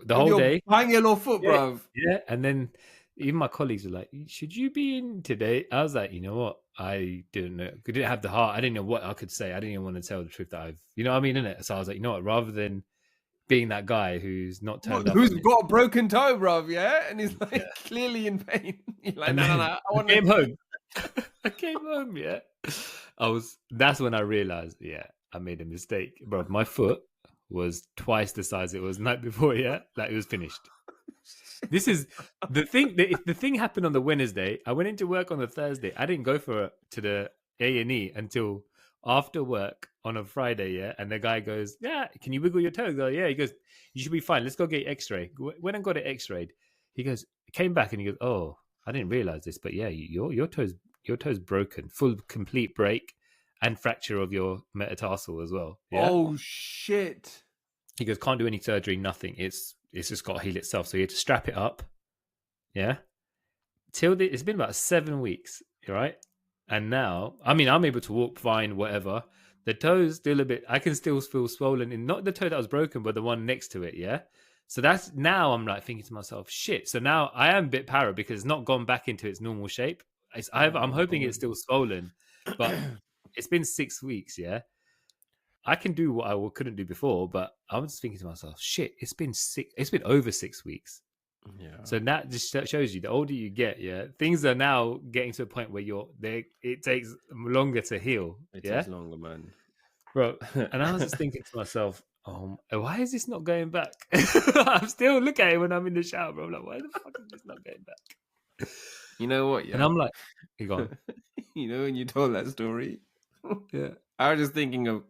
The whole day.
Bang your little foot, bro.
Yeah. And then even my colleagues were like, should you be in today? I was like, you know what? I didn't know. I didn't have the heart. I didn't know what I could say. I didn't even want to tell the truth that you know what I mean, innit? So I was like, you know what? Rather than being that guy who's not turned up,
who's got a broken toe, bruv, yeah, and he's like clearly in pain. He's like, no.
I came home. I came home, yeah. That's when I realized, yeah, I made a mistake, bro. My foot was twice the size it was the night before, yeah. Like it was finished. This is the thing. The thing happened on the Wednesday. I went into work on the Thursday. I didn't go to the A&E until after work on a Friday, yeah, and the guy goes, yeah, can you wiggle your toes? I go, yeah. He goes, you should be fine. Let's go get X-ray. Went and got it X-rayed. He goes, came back and he goes, oh, I didn't realize this, but yeah, your toes broken, full complete break, and fracture of your metatarsal as well. Yeah?
Oh shit!
He goes, can't do any surgery, nothing. It's just got to heal itself. So you had to strap it up. Yeah. It's been about 7 weeks, right? And now, I mean, I'm able to walk fine, whatever. The toe's still a bit, I can still feel swollen in not the toe that was broken, but the one next to it, yeah? So that's, now I'm like thinking to myself, shit. So now I am a bit para because it's not gone back into its normal shape. I'm hoping it's still swollen, but it's been 6 weeks, yeah? I can do what I couldn't do before, but I'm just thinking to myself, shit, it's been over 6 weeks. Yeah. So that just shows you the older you get, yeah, things are now getting to a point where it takes longer to heal.
It takes longer, man.
Bro, and I was just thinking to myself, why is this not going back? I'm still looking at it when I'm in the shower, bro. I'm like, why the fuck is this not going back?
You know what? Yeah.
And I'm like, you go on.
You know, when you told that story,
yeah,
I was just thinking of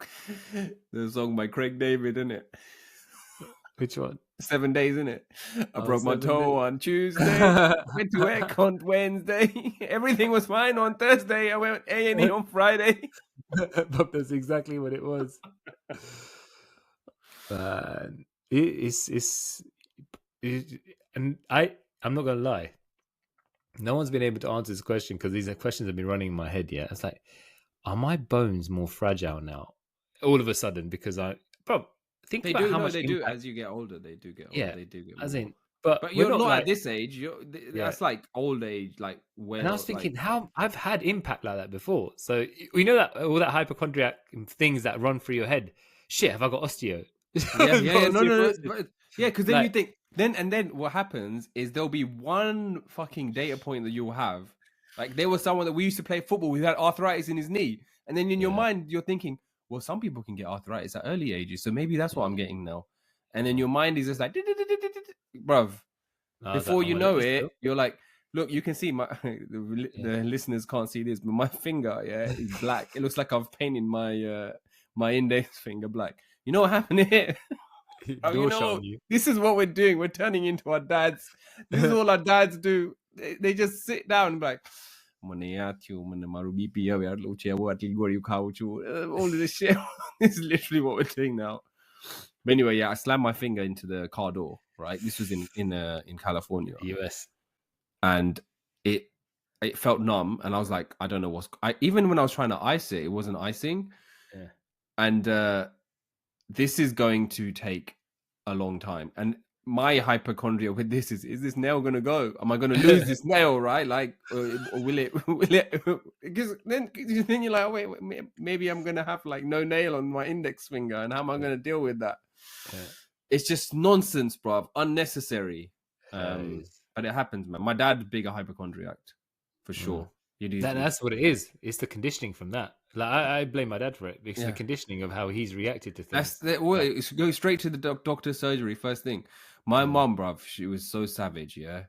the song by Craig David, isn't it?
Which one?
7 days, isn't it? I broke my toe on Tuesday. Went to work on Wednesday. Everything was fine on Thursday. I went A&E on Friday.
But that's exactly what it was. And I'm not gonna lie. No one's been able to answer this question because these questions have been running in my head. Yeah, it's like, are my bones more fragile now? All of a sudden, because think
they
about
do,
how much
they do as you get older. They do get older.
Yeah,
they do get more.
As in, but
you're not at this age. That's like old age, like where.
And I was thinking, how I've had impact like that before. So we know that all that hypochondriac things that run through your head. Shit, have I got osteo?
Yeah, no. Yeah, because then you think, then what happens is there'll be one fucking data point that you'll have. Like there was someone that we used to play football who had arthritis in his knee, and then in your mind you're thinking, well, some people can get arthritis at early ages, so maybe that's what I'm getting now. And then your mind is just like, bruv. Before you know it, you're like, look, you can see the listeners can't see this, but my finger, is black. It looks like I've painted my index finger black. You know what happened here? This is what we're doing. We're turning into our dads. This is all our dads do. They just sit down and be like, all of this shit. This is literally what we're doing now. But anyway, I slammed my finger into the car door, right? This was in California,
US,
and it felt numb, and I was like, I don't know even when I was trying to ice it, it wasn't icing.
Yeah.
And this is going to take a long time. And my hypochondria with this is this nail going to go? Am I going to lose this nail, right? Like, or will it? Because then you're like, wait, maybe I'm going to have like no nail on my index finger, and how am I going to deal with that? Yeah. It's just nonsense, bruv. Unnecessary. But it happens, man. My dad's bigger hypochondriac, for sure.
That's what it is. It's the conditioning from that. Like I blame my dad for it. It's the conditioning of how he's reacted to things.
Go straight to the doctor's surgery first thing. My mum, bruv, she was so savage. Yeah,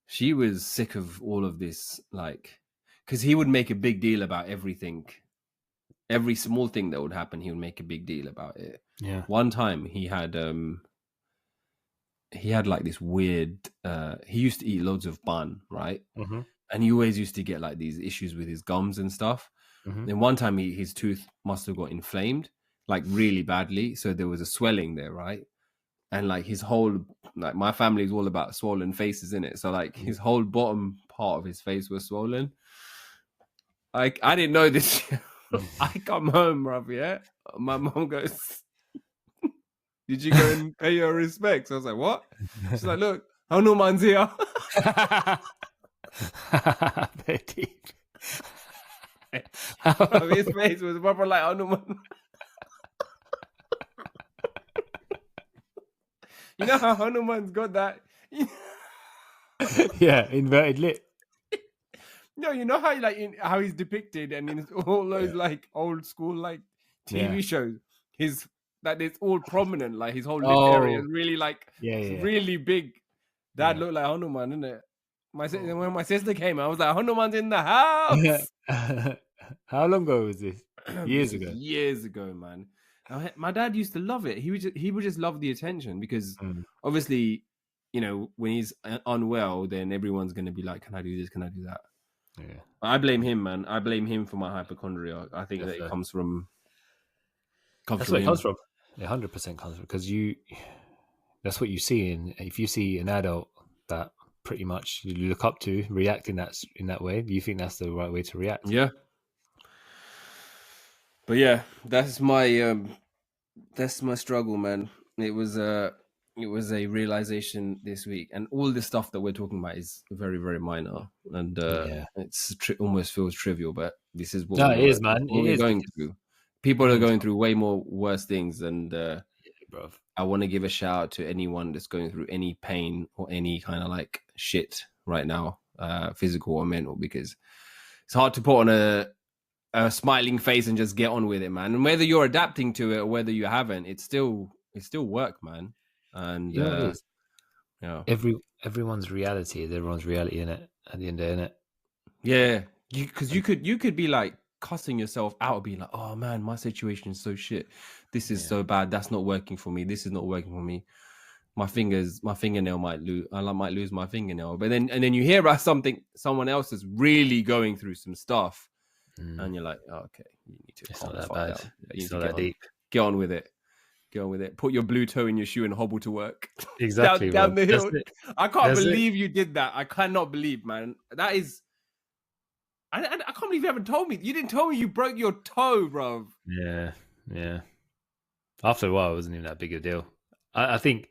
she was sick of all of this, like, because he would make a big deal about everything. Every small thing that would happen, he would make a big deal about it.
Yeah.
One time he had like this weird. He used to eat loads of bun, right?
Mm-hmm.
And he always used to get like these issues with his gums and stuff. Mm-hmm. And one time his tooth must have got inflamed, like really badly. So there was a swelling there, right? And like his whole, like my family is all about swollen faces, innit? So like his whole bottom part of his face was swollen. I didn't know this. I come home, bruv, yeah? My mom goes, did you go and pay your respects? I was like, what? She's like, look, Hanuman's here.
Very deep.
His face was proper like Hanuman. You know how Hanuman's got that?
Yeah, inverted lip.
No, you know how how he's depicted, and in all those like old school like TV shows, it's all prominent, like his whole lip area is really like really big. Dad looked like Hanuman, didn't it? When my sister came, I was like, Hanuman's in the house.
How long ago was this? Years ago.
Years ago, man. My dad used to love it. He would just love the attention because obviously, you know, when he's unwell, then everyone's going to be like, can I do this? Can I do that?
Yeah.
I blame him, man. I blame him for my hypochondria. I think that it comes from.
That's where it comes from. It 100% comes from because that's what you see. And if you see an adult that pretty much you look up to react in that way, you think that's the right way to react.
Yeah. But yeah, that's my struggle, man. It was a realization this week, and all the stuff that we're talking about is very, very minor, and it's almost feels trivial, but this is what
is, man.
We're going through. People are going through way more worse things, and
bro.
I want to give a shout out to anyone that's going through any pain or any kind of like shit right now, physical or mental, because it's hard to put on a smiling face and just get on with it, man. And whether you're adapting to it or whether you haven't, it's still work, man. And
everyone's reality is everyone's reality in it at the end of it.
Yeah, because you could be like cussing yourself out, being like, oh man, my situation is so shit. This is so bad. That's not working for me. This is not working for me. My fingernail might lose. I might lose my fingernail. But then you hear about someone else is really going through some stuff, and you're like, oh, okay, you need to.
It's not that bad. It's not that deep.
Get on with it. Put your blue toe in your shoe and hobble to work.
Exactly.
down the hill. I can't believe you did that. I cannot believe, man. That is. I can't believe you haven't told me. You didn't tell me you broke your toe, bro.
Yeah. After a while, it wasn't even that big a deal. I think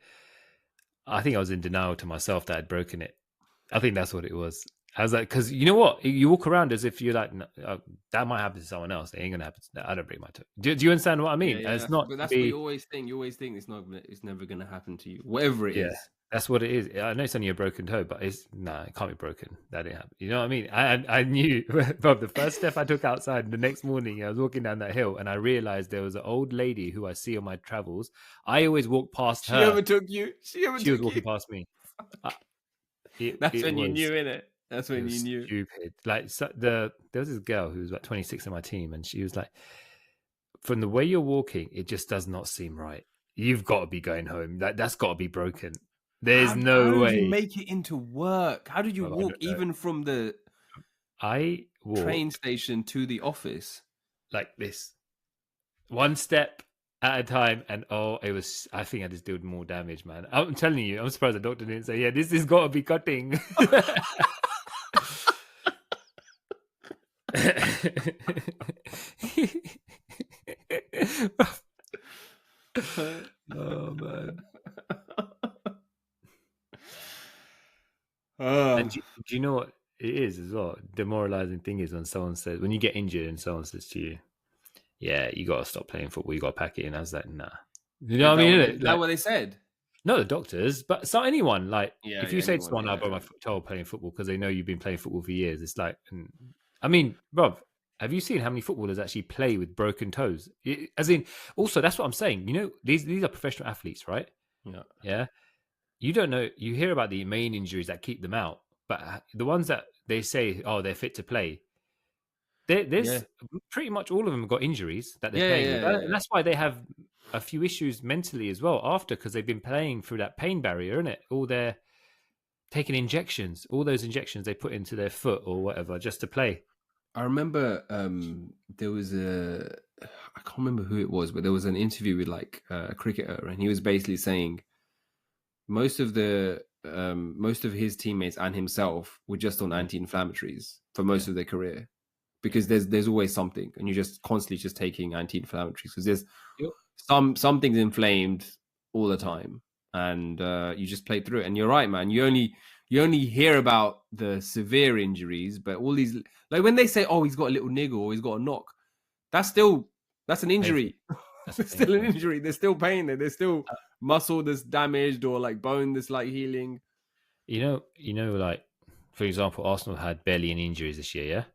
I was in denial to myself that I'd broken it. I think that's what it was. I was like, because you know what? You walk around as if you're like, that might happen to someone else. It ain't gonna happen. I don't break my toe. Do you understand what I mean?
Yeah,
it's not.
But that's what you always think. You always think it's never gonna happen to you. Whatever it is.
That's what it is. I know it's only a broken toe, but it can't be broken. That didn't happen. You know what I mean? I knew, Bob, the first step I took outside the next morning, I was walking down that hill and I realized there was an old lady who I see on my travels. I always walk past her.
She overtook you.
She was walking past me.
That's when you knew, innit? That's when you knew.
Stupid. Like there was this girl who was like 26 on my team, and she was like, from the way you're walking, it just does not seem right. You've got to be going home. That's got to be broken. There's no way.
How did you make it into work? How did you walk even from the train station to the office?
Like this. One step at a time, and I think I just did more damage, man. I'm telling you, I'm surprised the doctor didn't say, yeah, this has got to be cutting. Oh man. And do you know what it is as well? Demoralizing thing is when you get injured and someone says to you, yeah, you got to stop playing football, you got to pack it in. I was like, nah. You know what I mean?
Is that what they said?
No, the doctors, but so anyone. Like, if you say to someone, I broke my toe playing football because they know you've been playing football for years, it's like, I mean, Rob, have you seen how many footballers actually play with broken toes? As in, also, that's what I'm saying. You know, these are professional athletes, right? Yeah. You don't know. You hear about the main injuries that keep them out, but the ones that they say, oh, they're fit to play. There's pretty much all of them have got injuries that they're playing with. And that's why they have a few issues mentally as well after, because they've been playing through that pain barrier, isn't it? All they're taking injections, all those injections they put into their foot or whatever just to play.
I remember there was I can't remember who it was, but there was an interview with like a cricketer, and he was basically saying most of his teammates and himself were just on anti-inflammatories for most of their career, because there's always something, and you're just constantly just taking anti-inflammatories because there's something's inflamed all the time, and you just play through it. And you're right, man. You only hear about the severe injuries, but all these, like when they say, oh, he's got a little niggle or he's got a knock, that's an injury. That's still an injury. There's still pain there. There's still muscle that's damaged or like bone that's like healing.
You know, like for example, Arsenal had barely any injuries this year.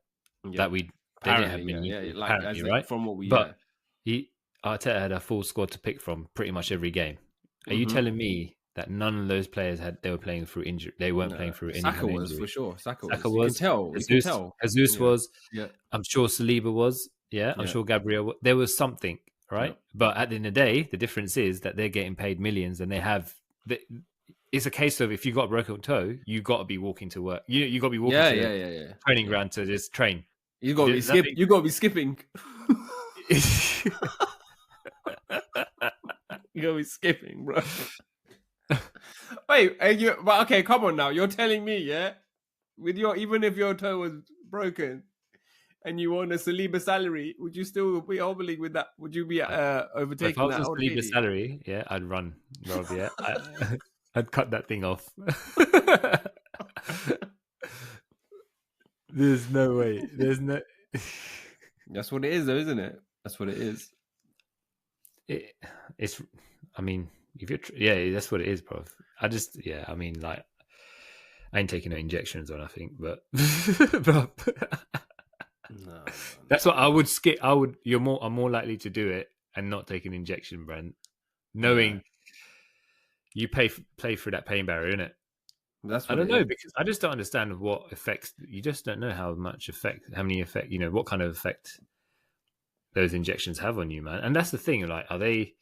That they didn't have many. Right?
From what we.
But Arteta had a full squad to pick from pretty much every game. Are you telling me that none of those players they were playing through injury? They weren't playing through injury.
Saka was for sure. Saka was.
You can tell. Jesus was. Yeah. I'm sure Saliba was. Yeah. I'm sure Gabriel. There was something, right? Yeah. But at the end of the day, the difference is that they're getting paid millions, and they have. It's a case of if you got a broken toe, you got to be walking to work. You got to be walking to training ground to just train.
You got to be skipping. You got to be skipping. You got to be skipping, bro. Wait, but okay, come on now. You're telling me, even if your toe was broken and you want a Saliba salary, would you still be hobbling with that? Would you be overtaking that?
If I was a Saliba salary, I'd run, Rob. Yeah, I'd cut that thing off. There's no way. There's no.
That's what it is, though, isn't it? That's what it is.
It's. I mean, if you're, that's what it is, bro. I mean, like, I ain't taking no injections or nothing, but, no, that's what I would skip. I'm more likely to do it and not take an injection, Brent, knowing you play through that pain barrier, innit?
That's
I don't know, because I just don't understand what effects. You just don't know how many effect, what kind of effect those injections have on you, man. And that's the thing. Like, are they?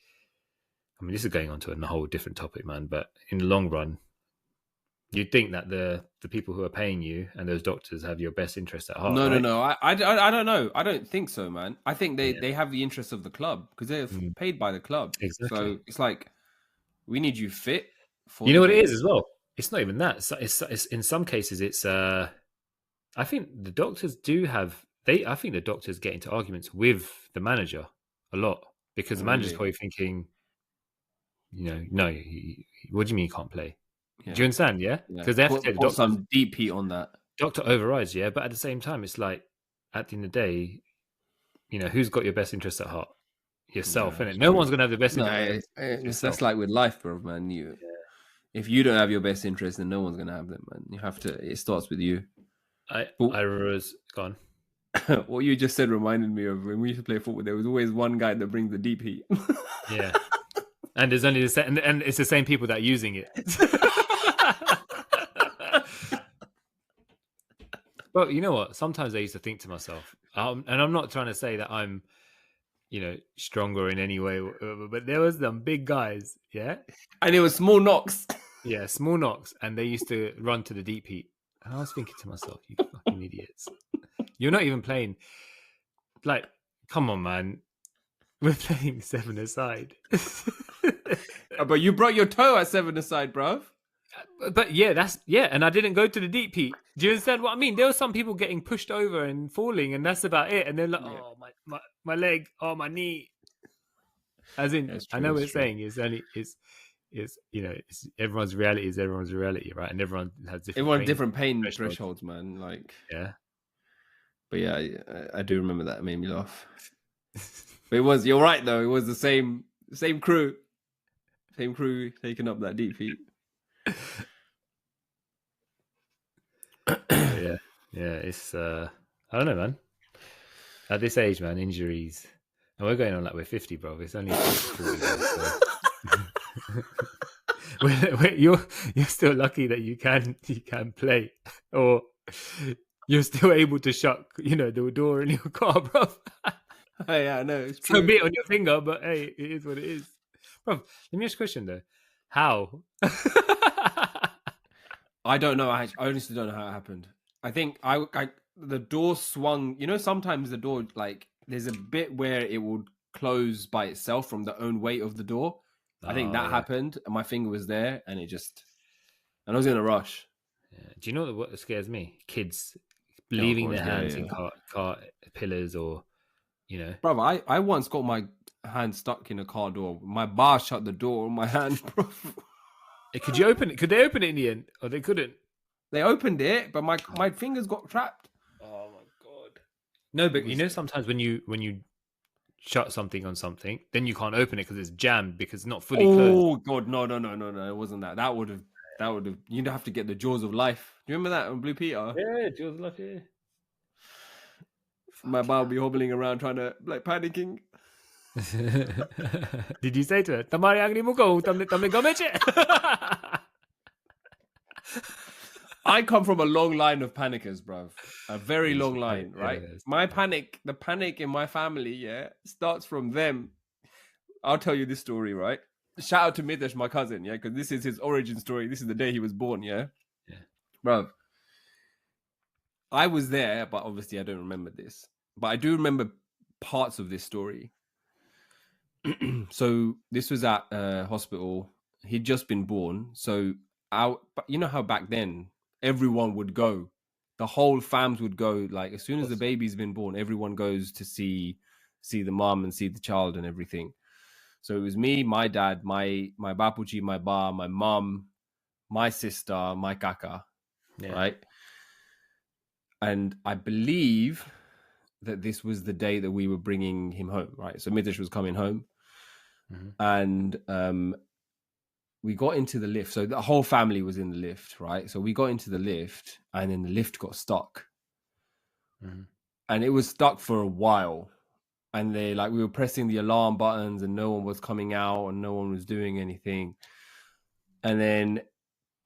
I mean, this is going on to a whole different topic, man. But in the long run, you'd think that the people who are paying you and those doctors have your best interest at heart.
No,
right?
no. I don't know. I don't think so, man. I think they have the interest of the club because they're paid by the club.
Exactly.
So it's like, we need you fit.
You know what it is as well? It's not even that. It's in some cases, it's. I think the doctors do have. I think the doctors get into arguments with the manager a lot because the manager's probably thinking, no, what do you mean you can't play? Yeah. Do you understand? Yeah, because they have to take the doctor.
Some deep heat on that.
Doctor overrides, but at the same time, it's like at the end of the day, who's got your best interest at heart? Yourself, innit? No one's gonna have the best interest.
That's like with life, bro, man. if you don't have your best interest, then no one's gonna have them, man. You have to. It starts with you.
I was gone.
What you just said reminded me of when we used to play football. There was always one guy that brings the deep heat.
Yeah, and there's only the same, and it's the same people that are using it. Well, you know what? Sometimes I used to think to myself, and I'm not trying to say that I'm, stronger in any way, but there was some big guys, yeah,
and it was small knocks.
Yeah, small knocks, and they used to run to the deep heat. And I was thinking to myself, you fucking idiots. You're not even playing. Like, come on, man. We're playing 7-a-side.
But you brought your toe at 7-a-side, bruv.
But yeah, and I didn't go to the deep heat. Do you understand what I mean? There were some people getting pushed over and falling, and that's about it. And they're like, oh, my leg, oh, my knee. As in, true, I know what it's saying is only is everyone's reality is everyone's reality, right? And everyone has different pain thresholds, man. Like, yeah.
But yeah, I do remember that. It made me laugh. But you're right though. It was the same crew taking up that deep heat.
Yeah. It's I don't know, man. At this age, man, injuries, and we're going on like we're 50, bro. It's only 40 so. You're still lucky that you can play, or you're still able to shut the door in your car, bro.
Yeah, I know. It's true.
A bit on your finger, but hey, it is what it is, bro. Let me ask a question though. How?
I don't know. I honestly don't know how it happened. I think the door swung. Sometimes the door, like, there's a bit where it would close by itself from the own weight of the door. I think that happened, and my finger was there, and and I was in a rush.
Yeah. Do you know what scares me? Kids leaving their hands in car pillars, or
Bro, I once got my hand stuck in a car door. My bar shut the door on my hand, bro.
Could you open it? Could they open it in the end, or they couldn't?
They opened it, but my fingers got trapped.
Oh my god! No, but sometimes when you shut something on something, then you can't open it because it's jammed because it's not fully closed.
Oh god, no! It wasn't that. That would have. You'd have to get the jaws of life. Do you remember that on Blue Peter?
Yeah, jaws of life. Yeah.
My bar would be hobbling around trying to, like, panicking.
Did you say to her, "Tamari agni mo ko, tamne gomeche"?
I come from a long line of panickers, bro. A very long line, right? The panic in my family, starts from them. I'll tell you this story, right? Shout out to Midesh, my cousin, because this is his origin story. This is the day he was born, yeah? Bro. I was there, but obviously I don't remember this. But I do remember parts of this story. So this was at hospital. He'd just been born. So you know how back then everyone would go. The whole fams would go. Like, as soon as the baby's been born, everyone goes to see the mom and see the child and everything. So it was me, my dad, my bapuji, my ba, my mom, my sister, my kaka, right? And I believe that this was the day that we were bringing him home, right? So Midesh was coming home, and we got into the lift. So the whole family was in the lift, right? So we got into the lift, and then the lift got stuck, and it was stuck for a while. And we were pressing the alarm buttons, and no one was coming out, and no one was doing anything. And then,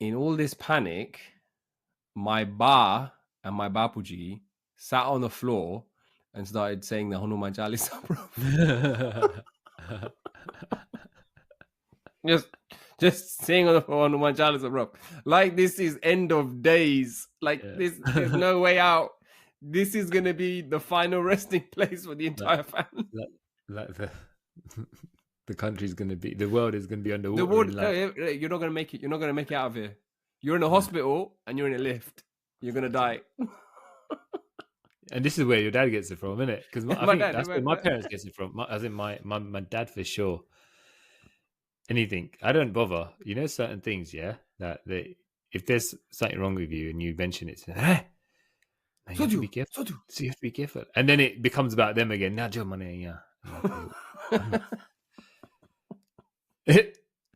in all this panic, my ba and my bapuji sat on the floor and started saying the Hanuman Chalisa, bro. just saying on the floor Hanuman Chalisa, bro. Like, this is end of days. Like, there's no way out. This is going to be the final resting place for the entire family.
Like the country's going to be, the world is going to be underwater.
You're not going to make it. You're not going to make it out of here. You're in a hospital and you're in a lift. You're going to die.
And this is where your dad gets it from, isn't it? Because I think that's where my parents get it from. As in my dad, for sure. Anything. I don't bother. Certain things, that if there's something wrong with you and you mention it, you have to be careful. So you have to be careful. And then it becomes about them again.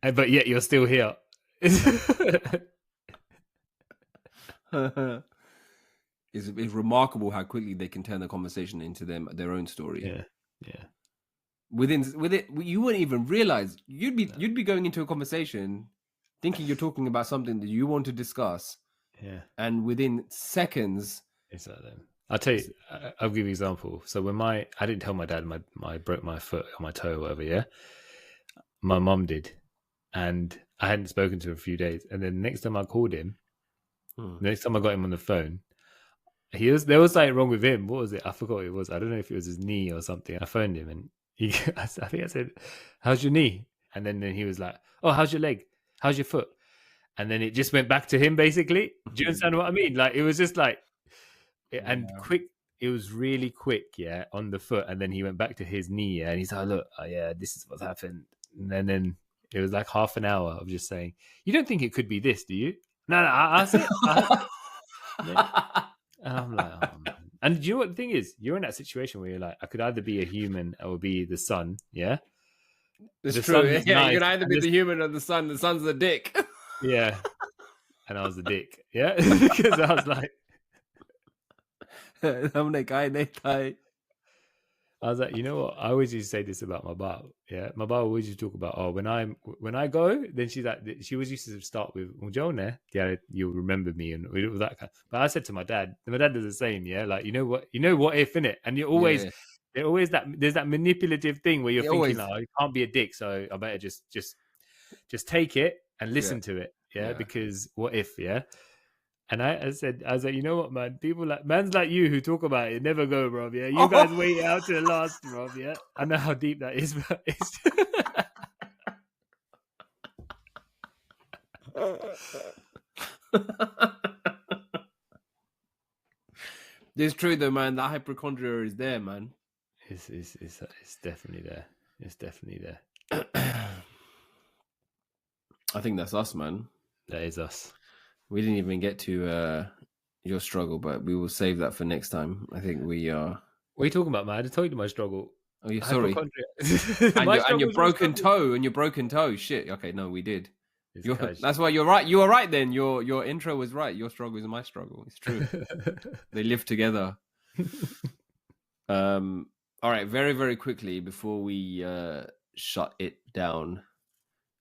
But yet you're still here.
It's remarkable how quickly they can turn the conversation into their own story.
Yeah.
With it, you wouldn't even realize you'd be going into a conversation thinking you're talking about something that you want to discuss.
Yeah.
And within seconds,
it's like that. I'll tell you. I'll give you an example. So when I didn't tell my dad I broke my foot or my toe or whatever. Yeah, my mum did, and I hadn't spoken to him for a few days. And then the next time I called him, the next time I got him on the phone, there was something wrong with him. What was it? I forgot what it was. I don't know if it was his knee or something. I phoned him and I think I said, "How's your knee?" And then he was like, "Oh, how's your leg? How's your foot?" And then it just went back to him, basically. Do you understand what I mean? Like, it was just like, and quick. It was really quick, yeah, on the foot. And then he went back to his knee, yeah, and he's like, "Look, yeah, this is what's happened." And then it was like half an hour of just saying, "You don't think it could be this, do you?" No, I see it. Yeah. And I'm like, oh, man. And do you know what the thing is? You're in that situation where you're like, I could either be a human or be the sun, yeah?
It's true. Yeah, you can either be the human or the sun. The sun's the dick.
Yeah. And I was the dick, yeah? Because I was like... I was like, you know what? I always used to say this about my bar. Yeah, my bar always used to talk about, oh, when I go, then she's like, she always used to start with, "Jonah, yeah, you'll remember me," and it was that kind. But I said to my dad does the same. Yeah, like, you know what if, innit? And you always, there's that manipulative thing where you're thinking, like, oh, you can't be a dick, so I better just take it and listen to it. Yeah, because what if? Yeah. And I said, you know what, man? People mans like you who talk about it never go, bro. Yeah, you guys wait out to the last, bro. Yeah, I know how deep that is, but it's...
It's true though, man. That hypochondria is there, man.
It's definitely there. It's definitely there.
I think that's us, man.
That is us.
We didn't even get to your struggle, but we will save that for next time. I think we are.
What are you talking about, man? I told you my struggle.
Oh, yeah, sorry. and your broken toe. And your broken toe. Shit. Okay, no, we did. That's why you're right. You were right then. Your intro was right. Your struggle is my struggle. It's true. They live together. All right. Very, very quickly before we shut it down.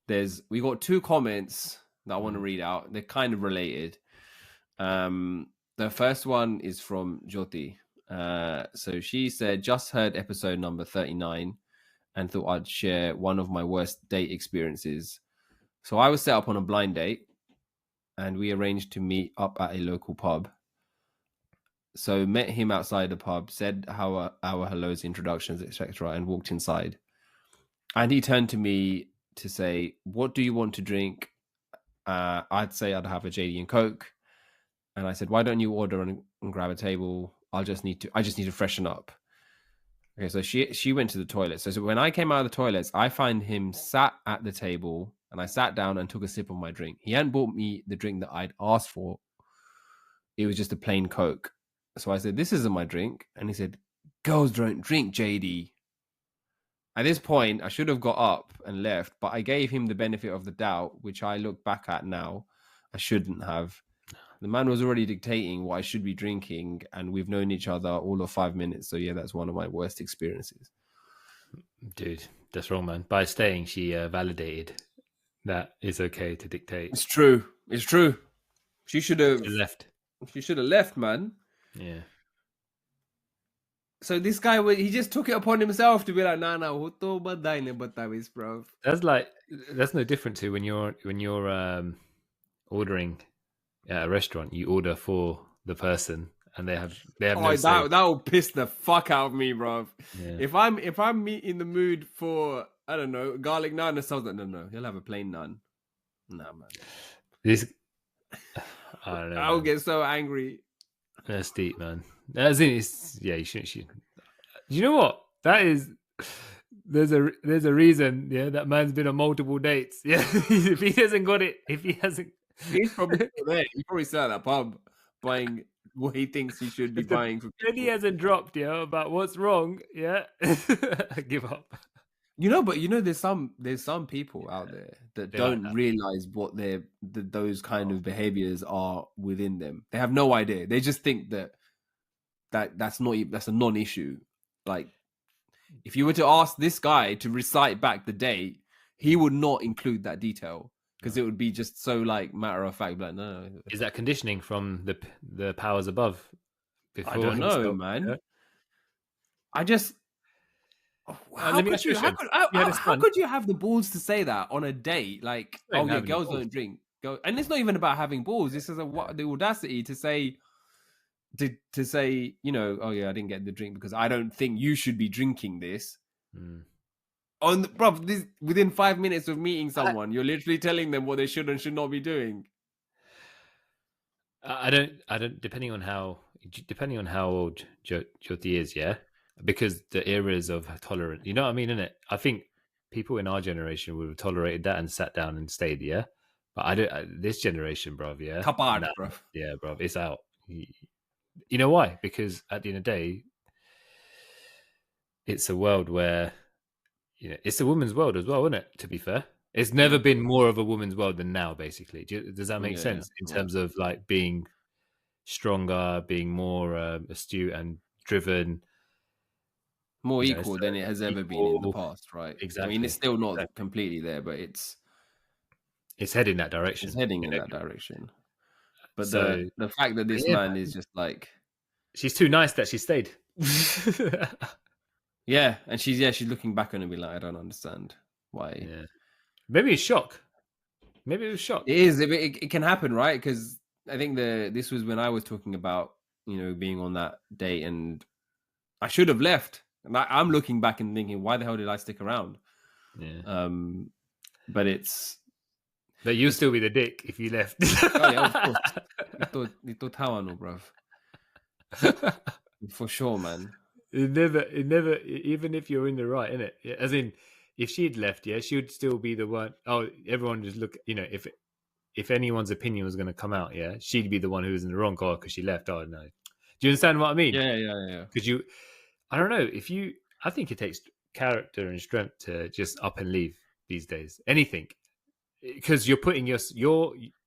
We got 2 comments that I want to read out. They're kind of related. The first one is from Jyoti. So she said, "Just heard episode number 39 and thought I'd share one of my worst date experiences. So I was set up on a blind date and we arranged to meet up at a local pub. So met him outside the pub, said our hellos, introductions, etc., and walked inside. And he turned to me to say, 'What do you want to drink?' I'd say I'd have a JD and Coke. And I said, 'Why don't you order and grab a table? I just need to freshen up.' Okay, so she went to the toilet. So when I came out of the toilets, I find him sat at the table and I sat down and took a sip of my drink. He hadn't bought me the drink that I'd asked for. It was just a plain Coke. So I said, 'This isn't my drink.' And he said, 'Girls don't drink JD.' At this point, I should have got up and left, but I gave him the benefit of the doubt, which I look back at now. I shouldn't have. The man was already dictating what I should be drinking, and we've known each other all of 5 minutes. So yeah, that's one of my worst experiences.
Dude, that's wrong, man. By staying, she validated that it's okay to dictate.
It's true. She should have
left.
She should have left, man.
Yeah.
So this guy, he just took it upon himself to be like, "Nah, huto baday ne batawis, bro."
That's no different to when you're ordering at a restaurant. You order for the person, and they have no say.
That will piss the fuck out of me, bro. Yeah. If I'm in the mood for, I don't know, garlic naan or something, no, he'll have a plain naan. Nah, man.
I don't know.
I'll get so angry.
That's deep, man. As in, you shouldn't. You know what? That is. There's a reason. Yeah, that man's been on multiple dates. Yeah, if he hasn't got it,
he's probably still there. He's probably still at that pub buying what he thinks he should be buying.
Then he hasn't dropped, about what's wrong. Yeah, I give up.
But there's some people out there that
They like
don't
that.
realize what those kind of behaviors are within them. They have no idea. They just think that's a non-issue. Like, if you were to ask this guy to recite back the date, he would not include that detail because it would be just so like matter of fact. Like, no.
Is that conditioning from the powers above?
I don't know, man.
Yeah?
I just. How
Let me
could
ask you
you?
a
How
question.
could?
You had a
How
son.
could you have the balls to say that on a date? Like,
You
oh
don't
yeah,
have any
girls
balls.
don't drink. Go, and it's not even about having balls. This is the audacity to say, oh yeah, I didn't get the drink because I don't think you should be drinking this. Within 5 minutes of meeting someone, you're literally telling them what they should and should not be doing.
I don't. Depending on how old Jyoti is, yeah, because the eras of tolerance. You know what I mean, innit? I think people in our generation would have tolerated that and sat down and stayed, yeah. But I don't. This generation, bruv, yeah,
Kapad, bro.
yeah, bruv, it's out. You know why? Because at the end of the day, it's a world where it's a woman's world as well, isn't it? To be fair, it's never been more of a woman's world than now. Basically, does that make sense in terms of like being stronger, being more astute and driven,
more equal than it has ever been in the past, right?
Exactly.
I mean, it's still not completely there, but it's
heading in that direction.
It's heading in that direction. But
so,
the fact that this man is just like,
she's too nice that she stayed.
Yeah, and she's looking back on it and be like, I don't understand why.
Yeah. Maybe it's shock. Maybe it was shock.
It is. It can happen, right? Because I think this was when I was talking about being on that date, and I should have left. And I'm looking back and thinking, why the hell did I stick around?
Yeah.
But it's.
But you'll still be the dick if you left.
Oh yeah, of course. Ito tawano, bruv. For sure, man.
It never, even if you're in the right, innit? As in, if she'd left, yeah, she would still be the one. Oh, everyone just look, if anyone's opinion was going to come out, yeah, she'd be the one who was in the wrong car because she left. Oh, no. Do you understand what I mean?
Yeah.
Because I don't know, I think it takes character and strength to just up and leave these days. Anything. Because you're putting you're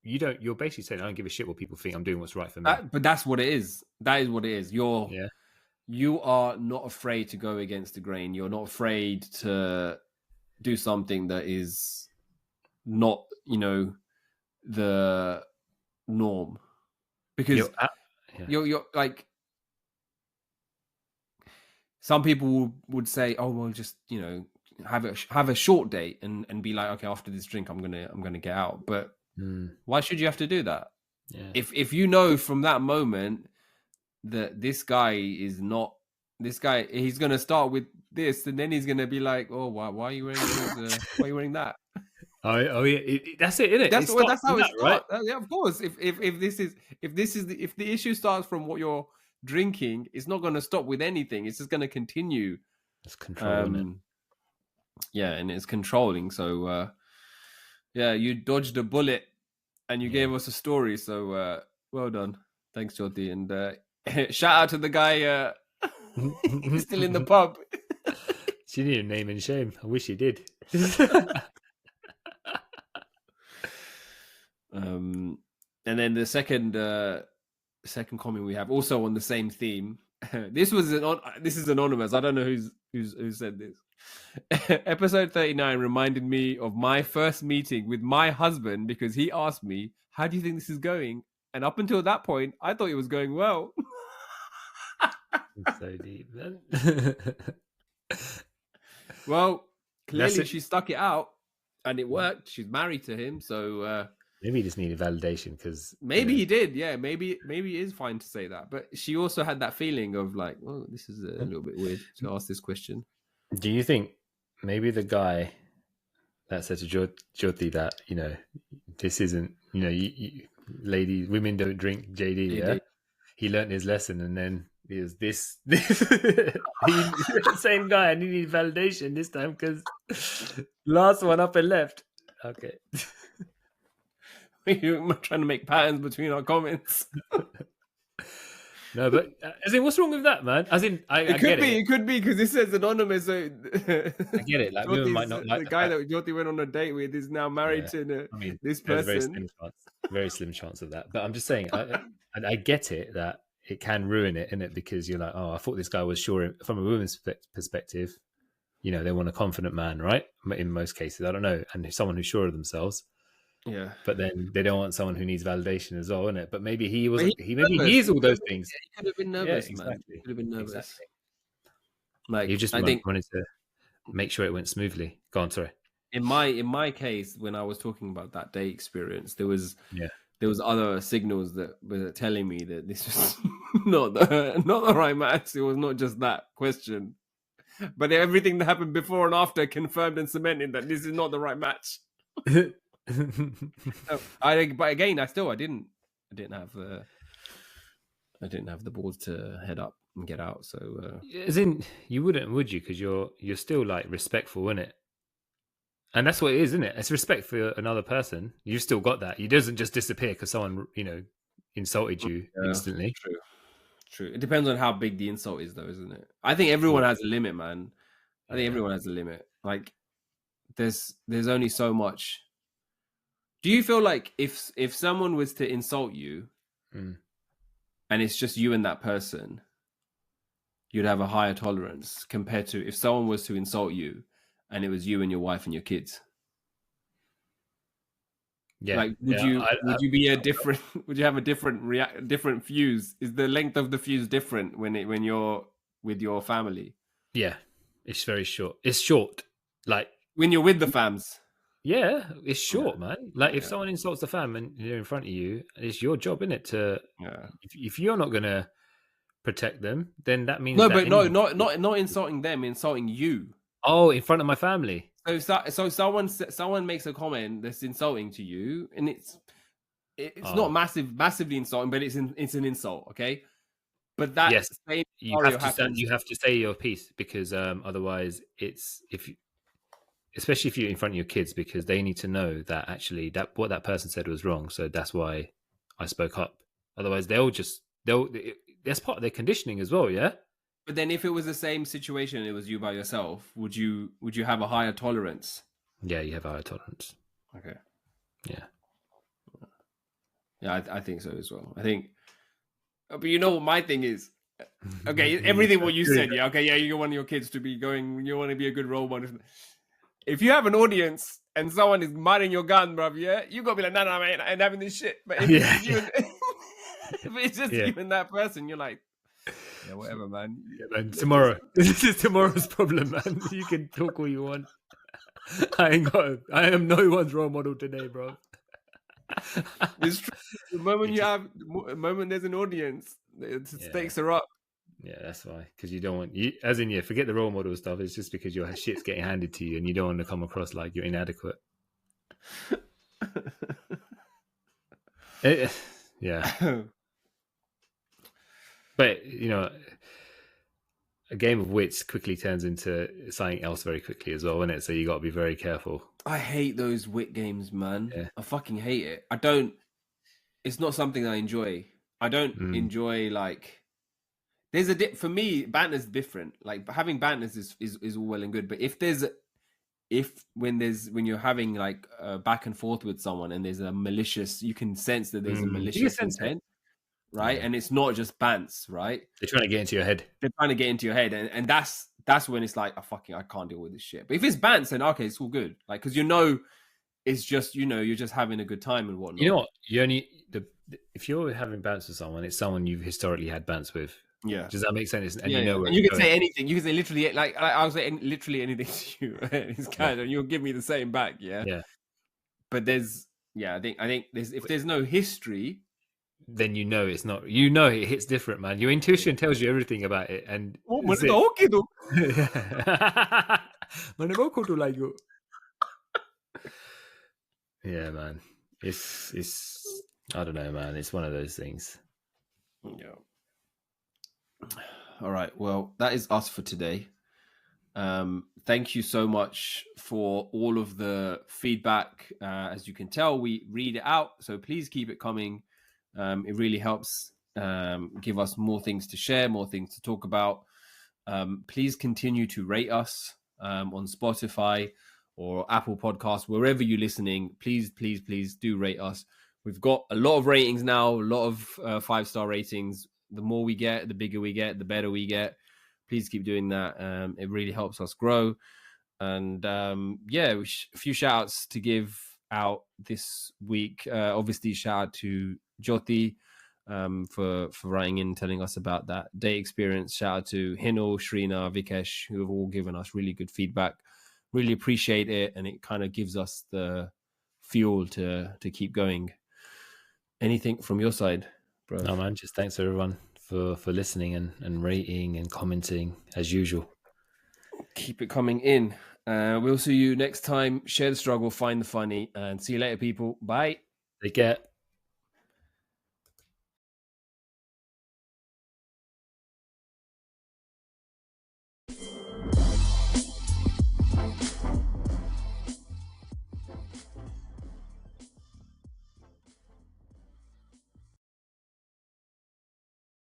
basically saying, I don't give a shit what people think, I'm doing what's right for me.
But that's what it is. That is what it is. You are not afraid to go against the grain. You're not afraid to do something that is not, the norm. Because you're like, some people would say, oh, well, just, have a short date and be like, okay, after this drink, I'm gonna get out. But why should you have to do that?
Yeah.
If you know from that moment that this guy, he's gonna start with this, and then he's gonna be like, oh, why are you wearing this? Why are you wearing that?
Oh yeah, that's it, isn't it?
That's how it starts,
right?
Yeah, of course. If the issue starts from what you're drinking, it's not gonna stop with anything. It's just gonna continue.
It's control.
Yeah, and it's controlling. So, you dodged a bullet, and you gave us a story. So, well done. Thanks, Jyoti. And shout out to the guy who's still in the pub.
She didn't name and shame. I wish she did.
And then the second comment we have, also on the same theme. This is anonymous. I don't know who said this. Episode 39 reminded me of my first meeting with my husband because he asked me, how do you think this is going? And up until that point, I thought it was going well.
So deep, then.
Well, clearly she stuck it out and it worked. She's married to him, so
maybe he just needed validation because
maybe he did. Yeah, maybe it is fine to say that. But she also had that feeling of like, well, this is a little bit weird to ask this question.
Do you think maybe the guy that said to Jyoti that, this isn't, ladies, women don't drink JD, yeah? He learned his lesson, and then he was this same guy, and he needed validation this time because last one up and left. Okay.
We're trying to make patterns between our comments.
No, but as in, what's wrong with that, man? As in, I get it.
It could be because it says anonymous. So
I get it. Like women might not like
the guy that Jyoti went on a date with is now married to this
there's
person.
a very slim chance of that. But I'm just saying, I get it that it can ruin it, innit? Because you're like, oh, I thought this guy was sure. From a woman's perspective, you know, they want a confident man, right? In most cases, I don't know, and someone who's sure of themselves.
Yeah,
but then they don't want someone who needs validation as well, innit? But maybe he wasn't.
Maybe
He is all those things.
Yeah, he could have been nervous,
yeah, exactly.
man. He could have been nervous.
Exactly.
Like
you just wanted to make sure it went smoothly. Go on, sorry.
In my case, when I was talking about that day experience, there was other signals that were telling me that this was not the right match. It was not just that question, but everything that happened before and after confirmed and cemented that this is not the right match. But again, I didn't have the balls to head up and get out. So
as in, you wouldn't, would you? Because you're still like respectful, innit? And that's what it is, isn't it? It's respect for another person. You've still got that. It doesn't just disappear because someone, you know, insulted you instantly.
True. It depends on how big the insult is, though, isn't it? I think everyone has a limit, man. I think everyone has a limit. Like, there's only so much. Do you feel like if someone was to insult you, and it's just you and that person, you'd have a higher tolerance compared to if someone was to insult you and it was you and your wife and your kids? Yeah. Like, would you be a different? Would you have a different fuse? Is the length of the fuse different when you're with your family?
Yeah, it's very short. It's short. Like
when you're with the fams.
Yeah, it's short, man. Like if someone insults the fam and they're in front of you, it's your job, isn't it? To if you're not gonna protect them, then that means
not insulting them, insulting you.
Oh, in front of my family.
So someone makes a comment that's insulting to you, and it's not massively insulting, but it's an insult, okay? But that same
you have to say your piece because otherwise especially if you're in front of your kids, because they need to know that actually what that person said was wrong. So that's why I spoke up. Otherwise, that's part of their conditioning as well, yeah?
But then if it was the same situation and it was you by yourself, would you have a higher tolerance?
Yeah, you have a higher tolerance.
Okay.
Yeah.
Yeah, I think so as well. I think, but you know what my thing is? Okay, everything what you said, yeah, okay, yeah, you want your kids to be going, you want to be a good role model. If you have an audience and someone is minding your gun, bruv, yeah, you got to be like, nah, man, I ain't having this shit. But if it's just you and that person, you're like, yeah, whatever, man.
Yeah, man. Tomorrow. This is tomorrow's problem, man. You can talk all you want. I am no one's role model today, bro.
It's true. The moment there's an audience, the stakes are up.
Yeah, that's why. Because you don't want forget the role model stuff. It's just because your shit's getting handed to you and you don't want to come across like you're inadequate. Yeah. But, you know, a game of wits quickly turns into something else very quickly as well, isn't it? So you got to be very careful.
I hate those wit games, man.
Yeah.
I fucking hate it. It's not something I enjoy. I don't enjoy, like, for me, banter's different. Like, having banters is all well and good. But when you're having like a back and forth with someone and there's a malicious, you can sense that there's a malicious intent. Right, and it's not just bants, right?
They're trying to get into your head.
And that's when it's like, I can't deal with this shit. But if it's bants, then okay, it's all good. Like, because it's just you're just having a good time and whatnot.
You know what? If you're having bants with someone, it's someone you've historically had bants with.
Yeah,
does that make sense? And
and you can say anything. You can say literally, like I'll say literally anything to you. It's kind of you'll give me the same back. Yeah,
yeah.
But I think if there's no history,
then it's not. It hits different, man. Your intuition tells you everything about it, and yeah, man. It's I don't know, man. It's one of those things.
Yeah. All right. Well, that is us for today. Thank you so much for all of the feedback. As you can tell, we read it out, so please keep it coming. It really helps give us more things to share, more things to talk about. Please continue to rate us on Spotify or Apple Podcasts, wherever you're listening. Please do rate us. We've got a lot of ratings now, a lot of 5-star ratings. The more we get, the bigger we get, the better we get. Please keep doing that. It really helps us grow. And a few shout outs to give out this week. Obviously, shout out to Jyoti for writing in, telling us about that day experience. Shout out to Hinal, Shrina, Vikesh, who have all given us really good feedback. Really appreciate it, and it kind of gives us the fuel to keep going. Anything from your side, bro?
No, man, just thanks everyone for listening and rating and commenting as usual.
Keep it coming in. We'll see you next time. Share the struggle, find the funny, and see you later, people. Bye.
Take care.